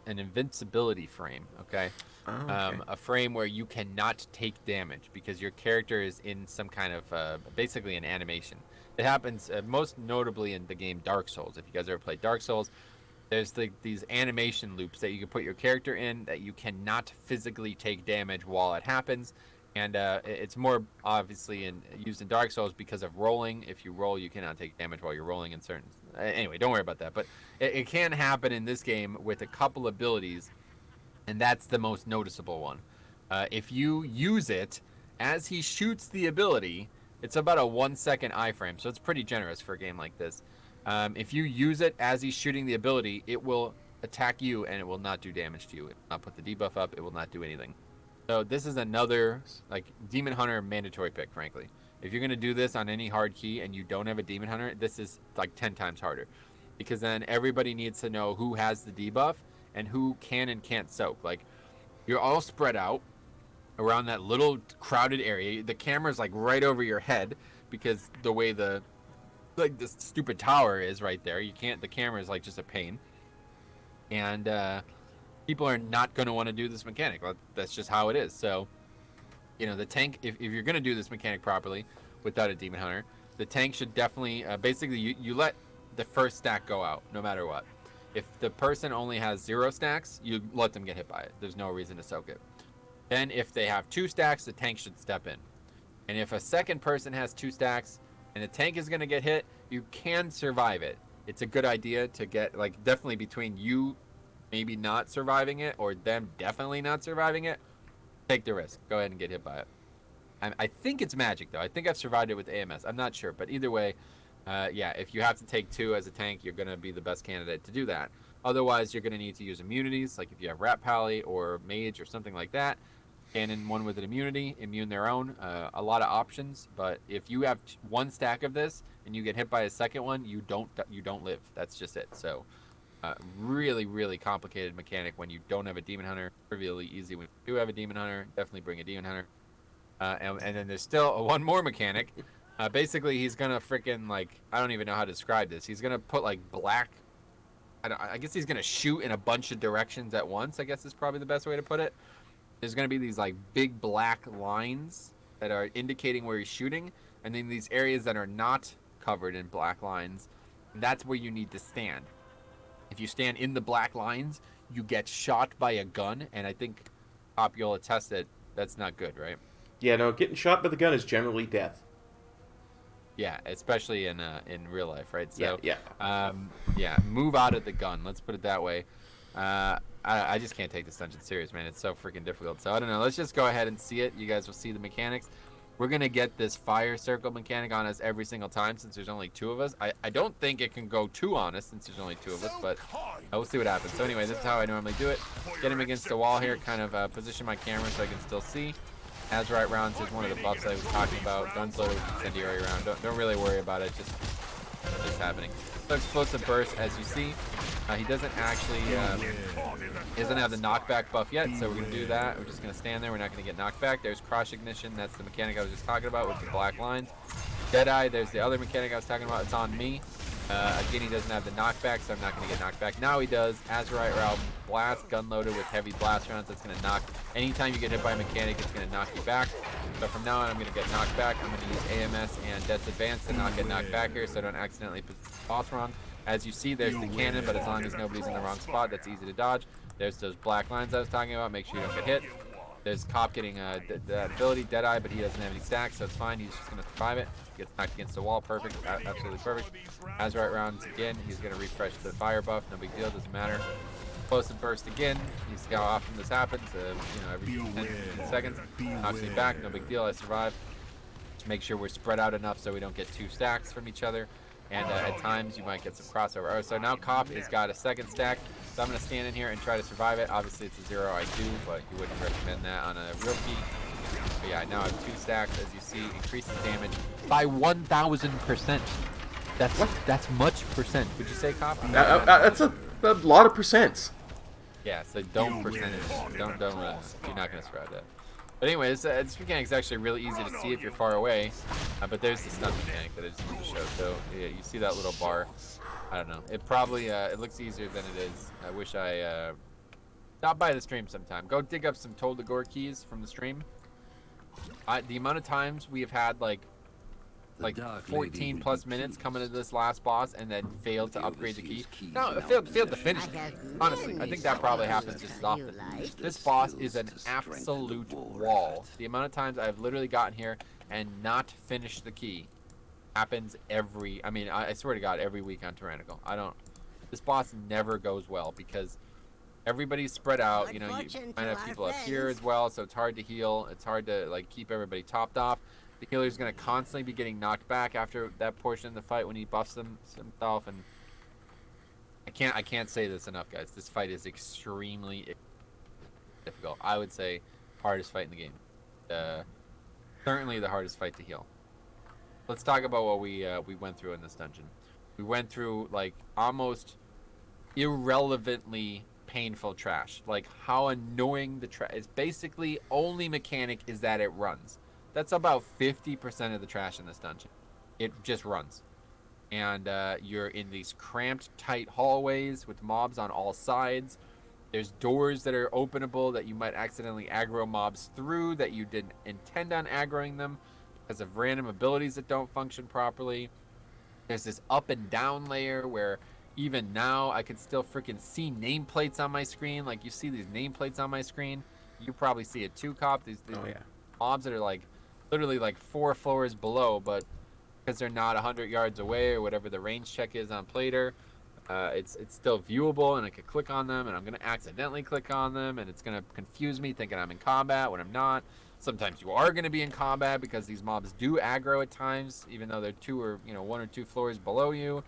invincibility frame, okay? Oh, okay. A frame where you cannot take damage because your character is in some kind of, basically an animation. It happens most notably in the game Dark Souls. If you guys ever played Dark Souls, there's these animation loops that you can put your character in that you cannot physically take damage while it happens. And it's more obviously used in Dark Souls because of rolling. If you roll, you cannot take damage while you're rolling in certain... Anyway, don't worry about that. But it can happen in this game with a couple abilities, and that's the most noticeable one. If you use it as he shoots the ability, it's about a 1-second iframe, so it's pretty generous for a game like this. If you use it as he's shooting the ability, it will attack you and it will not do damage to you. It will not put the debuff up. It will not do anything. So this is another Demon Hunter mandatory pick, frankly. If you're going to do this on any hard key and you don't have a Demon Hunter, this is 10 times harder. Because then everybody needs to know who has the debuff and who can and can't soak. You're all spread out around that little crowded area. The camera's right over your head because the way this stupid tower is right there. The camera is just a pain. And people are not going to want to do this mechanic. That's just how it is. So, the tank, if you're going to do this mechanic properly without a Demon Hunter, the tank should definitely, basically you let the first stack go out no matter what. If the person only has 0 stacks, you let them get hit by it. There's no reason to soak it. Then if they have 2 stacks, the tank should step in. And if a second person has 2 stacks and the tank is going to get hit, you can survive it. It's a good idea to get, definitely between you maybe not surviving it or them definitely not surviving it, take the risk. Go ahead and get hit by it. I think it's magic, though. I think I've survived it with AMS. I'm not sure. But either way, if you have to take 2 as a tank, you're going to be the best candidate to do that. Otherwise, you're going to need to use immunities, like if you have Rat Pally or Mage or something like that. And in one with an immunity, immune their own. A lot of options, but if you have 1 stack of this and you get hit by a second one, you don't live. That's just it. So, really, really complicated mechanic when you don't have a Demon Hunter. Trivially easy when you do have a Demon Hunter. Definitely bring a Demon Hunter. And then there's still one more mechanic. Basically, he's gonna freaking like I don't even know how to describe this. He's gonna put like black. I guess he's gonna shoot in a bunch of directions at once. I guess is probably the best way to put it. There's gonna be these like big black lines that are indicating where he's shooting, and then these areas that are not covered in black lines, that's where you need to stand. If you stand in the black lines, you get shot by a gun, and I think Op, you'll attest that that's not good, right? Yeah, no, getting shot by the gun is generally death. Yeah, especially in real life, right? So, Yeah, yeah, move out of the gun. Let's put it that way. I just can't take this dungeon serious, man. It's so freaking difficult. So I don't know. Let's just go ahead and see it. You guys will see the mechanics. We're gonna get this fire circle mechanic on us every single time since there's only 2 of us. I don't think it can go too on us since there's only 2 of us, but we'll see what happens. So anyway, this is how I normally do it. Get him against the wall here, kind of position my camera so I can still see. Azurite rounds is one of the buffs I was talking about. Guns loaded with incendiary round. Don't really worry about it. Just happening. So explosive burst, as you see, he doesn't actually he doesn't have the knockback buff yet. So we're gonna do that. We're just gonna stand there. We're not gonna get knocked back. There's cross ignition. That's the mechanic I was just talking about with the black lines. Deadeye. There's the other mechanic I was talking about. It's on me. Again, he doesn't have the knockback, so I'm not going to get knocked back. Now he does. Azurite Realm Blast, gun loaded with heavy blast rounds. That's going to knock. Anytime you get hit by a mechanic, it's going to knock you back. So from now on, I'm going to get knocked back. I'm going to use AMS and Death's Advance to not get knocked back here, so I don't accidentally put the boss wrong. As you see, there's the cannon, but as long as nobody's in the wrong spot, that's easy to dodge. There's those black lines I was talking about. Make sure you don't get hit. There's Cop getting that ability, Deadeye, but he doesn't have any stacks, so it's fine. He's just going to survive it. Gets knocked against the wall. Perfect. Absolutely perfect. Azurite rounds again. He's going to refresh the fire buff. No big deal. Doesn't matter. Explosive burst again. You see how often this happens. Every 10 seconds. Knocks me back. No big deal. I survive. Just make sure we're spread out enough so we don't get 2 stacks from each other. And at times you might get some crossover. Oh, so now Cop has got a 2nd stack. So I'm going to stand in here and try to survive it. Obviously it's a 0 I do, but you wouldn't recommend that on a real key. But yeah, now I have 2 stacks. As you see, increases damage by 1,000%. That's much percent. Would you say, Cop? That's a lot of percents. Yeah, so don't percentage. Don't you're not going to survive that. But anyway, this mechanic is actually really easy to see if you're far away. But there's the stun mechanic that I just want to show. So yeah, you see that little bar. I don't know. It probably it looks easier than it is. I wish I stopped by the stream sometime. Go dig up some Tol Dagor keys from the stream. The amount of times we have had like 14 plus minutes coming to this last boss and then failed to upgrade the key. No, failed to finish it. Honestly, I think that probably happens just as often. This boss is an absolute wall. The amount of times I've literally gotten here and not finished the key happens I swear to God, every week on Tyrannical. This boss never goes well because everybody's spread out. You might have people up here as well, so it's hard to heal. It's hard to like keep everybody topped off. The healer's going to constantly be getting knocked back after that portion of the fight when he buffs himself, and I can't say this enough, guys. This fight is extremely difficult. I would say hardest fight in the game. Certainly the hardest fight to heal. Let's talk about what we went through in this dungeon. We went through like almost irrelevantly painful trash. Like how annoying the trash is. Basically, only mechanic is that it runs. That's about 50% of the trash in this dungeon. It just runs. And you're in these cramped, tight hallways with mobs on all sides. There's doors that are openable that you might accidentally aggro mobs through that you didn't intend on aggroing them because of random abilities that don't function properly. There's this up and down layer where even now I can still freaking see nameplates on my screen. Like you see these nameplates on my screen. You probably see it too, Cop. These mobs that are like literally like 4 floors below, but because they're not 100 yards away or whatever the range check is on Plater, it's still viewable, and I could click on them, and I'm going to accidentally click on them, and it's going to confuse me thinking I'm in combat when I'm not. Sometimes you are going to be in combat because these mobs do aggro at times, even though they're 1 or 2 floors below you.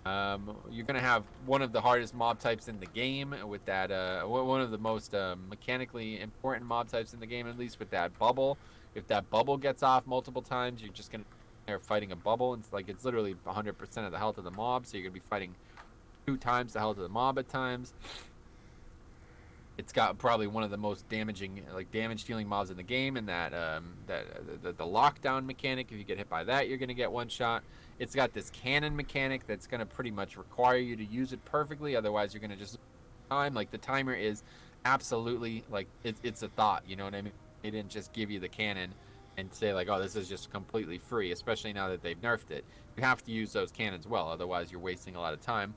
You're going to have one of the hardest mob types in the game with that, one of the most mechanically important mob types in the game, at least with that bubble. If that bubble gets off multiple times, you're just going to be fighting a bubble. It's literally 100% of the health of the mob, so you're going to be fighting 2 times the health of the mob at times. It's got probably one of the most damaging, like damage dealing mobs in the game, and the lockdown mechanic. If you get hit by that, you're gonna get one shot. It's got this cannon mechanic that's gonna pretty much require you to use it perfectly, otherwise you're gonna just time. Like the timer is absolutely like it's a thought. You know what I mean? They didn't just give you the cannon and say like, oh, this is just completely free. Especially now that they've nerfed it, you have to use those cannons well, otherwise you're wasting a lot of time.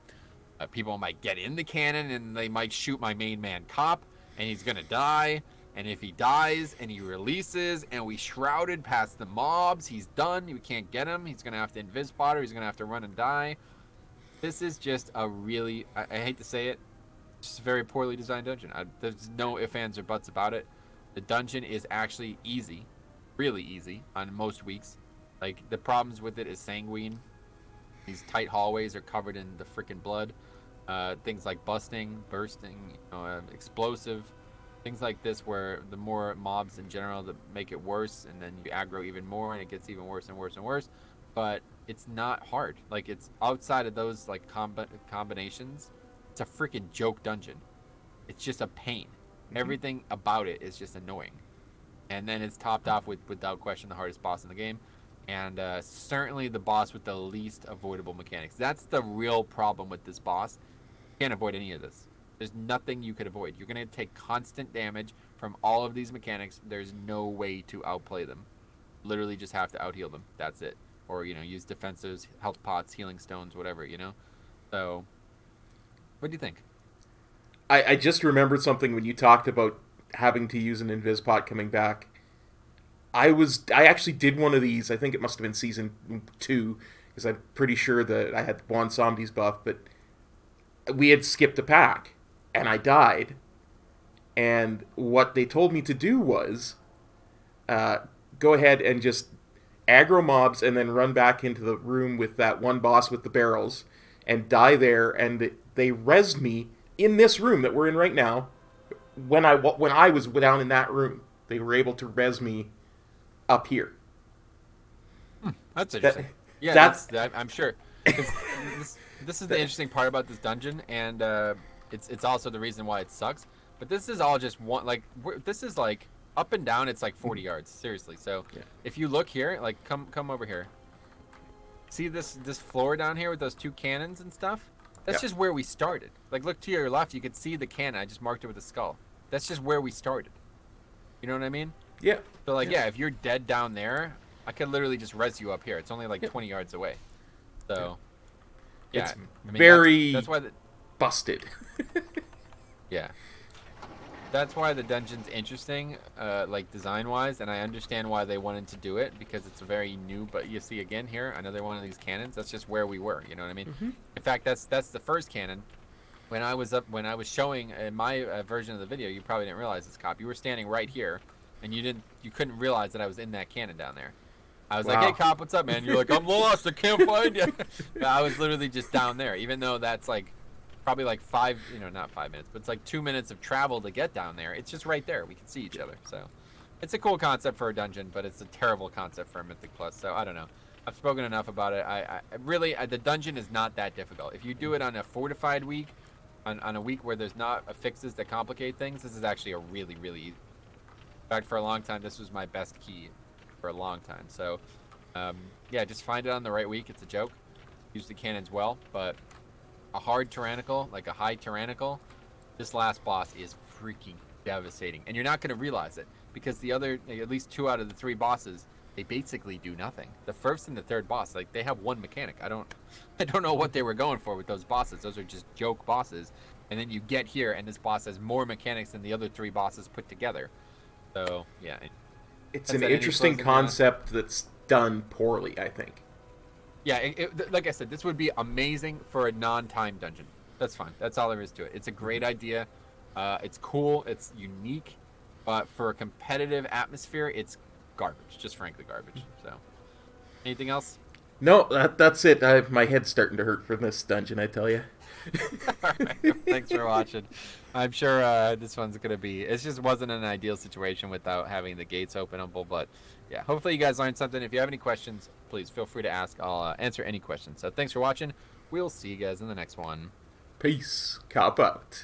People might get in the cannon and they might shoot my main man cop and he's gonna die, and if he dies and he releases and we shrouded past the mobs, he's done. We can't get him. He's gonna have to invis spotter. He's gonna have to run and die. This is just a really, I hate to say it, just a very poorly designed dungeon. There's no ifs, ands, or buts about it. The dungeon is actually easy, really easy on most weeks. Like the problems with it is sanguine. These tight hallways are covered in the freaking blood. Things like busting, bursting, explosive, things like this where the more mobs in general that make it worse, and then you aggro even more and it gets even worse and worse and worse. But it's not hard. Like it's outside of those like combinations, it's a freaking joke dungeon. It's just a pain. Everything about it is just annoying. And then it's topped off with, without question, the hardest boss in the game. And certainly the boss with the least avoidable mechanics. That's the real problem with this boss. You can't avoid any of this. There's nothing you could avoid. You're going to take constant damage from all of these mechanics. There's no way to outplay them. Literally just have to outheal them. That's it. Or, use defensives, health pots, healing stones, whatever, So, what do you think? I just remembered something when you talked about having to use an invis pot coming back. I actually did one of these. I think it must have been season 2, because I'm pretty sure that I had Juan Somdi's buff, but we had skipped a pack, and I died. And what they told me to do was go ahead and just aggro mobs and then run back into the room with that one boss with the barrels and die there. And they rezzed me in this room that we're in right now. When I was down in that room, they were able to res me up here. That's interesting. That's I'm sure. This is the interesting part about this dungeon, and it's also the reason why it sucks. But this is all just one. Like this is like up and down. It's like 40 yards, seriously. So if you look here, like come over here. See this floor down here with those 2 cannons and stuff? That's just where we started. Like look to your left, you could see the cannon. I just marked it with a skull. That's just where we started. You know what I mean? Yeah. So like if you're dead down there, I could literally just res you up here. It's only like 20 yards away. So it's very that's why busted. Yeah. That's why the dungeon's interesting, like design-wise, and I understand why they wanted to do it, because it's a very new. But you see again here, another one of these cannons. That's just where we were. You know what I mean? Mm-hmm. In fact, that's the first cannon. When I was showing in my version of the video, you probably didn't realize this, Cop. You were standing right here, and you couldn't realize that I was in that cannon down there. I was like, "Hey, Cop, what's up, man?" You're like, "I'm lost. I can't find you." I was literally just down there, even though that's like probably like not 5 minutes, but it's like 2 minutes of travel to get down there. It's just right there. We can see each other. So it's a cool concept for a dungeon, but it's a terrible concept for a Mythic Plus. So I don't know. I've spoken enough about it. I really, the dungeon is not that difficult. If you do it on a fortified week, on a week where there's not fixes that complicate things, this is actually a really, really easy. In fact, for a long time, this was my best key for a long time. So just find it on the right week. It's a joke. Use the cannons well, but a hard tyrannical, like a high tyrannical, this last boss is freaking devastating. And you're not going to realize it, because the other, at least 2 out of the 3 bosses, they basically do nothing. The first and the third boss, like, they have one mechanic. I don't know what they were going for with those bosses. Those are just joke bosses. And then you get here, and this boss has more mechanics than the other 3 bosses put together. So, yeah. It's an interesting concept that's done poorly, I think. Yeah, like I said, this would be amazing for a non-time dungeon. That's fine. That's all there is to it. It's a great idea. It's cool. It's unique. But for a competitive atmosphere, it's garbage. Just frankly garbage. So, anything else? No, that's it. My head's starting to hurt from this dungeon, I tell you. All right. Thanks for watching. I'm sure this one's going to be... It just wasn't an ideal situation without having the gates openable, but... Yeah, hopefully you guys learned something. If you have any questions, please feel free to ask. I'll answer any questions. So thanks for watching. We'll see you guys in the next one. Peace. Cop out.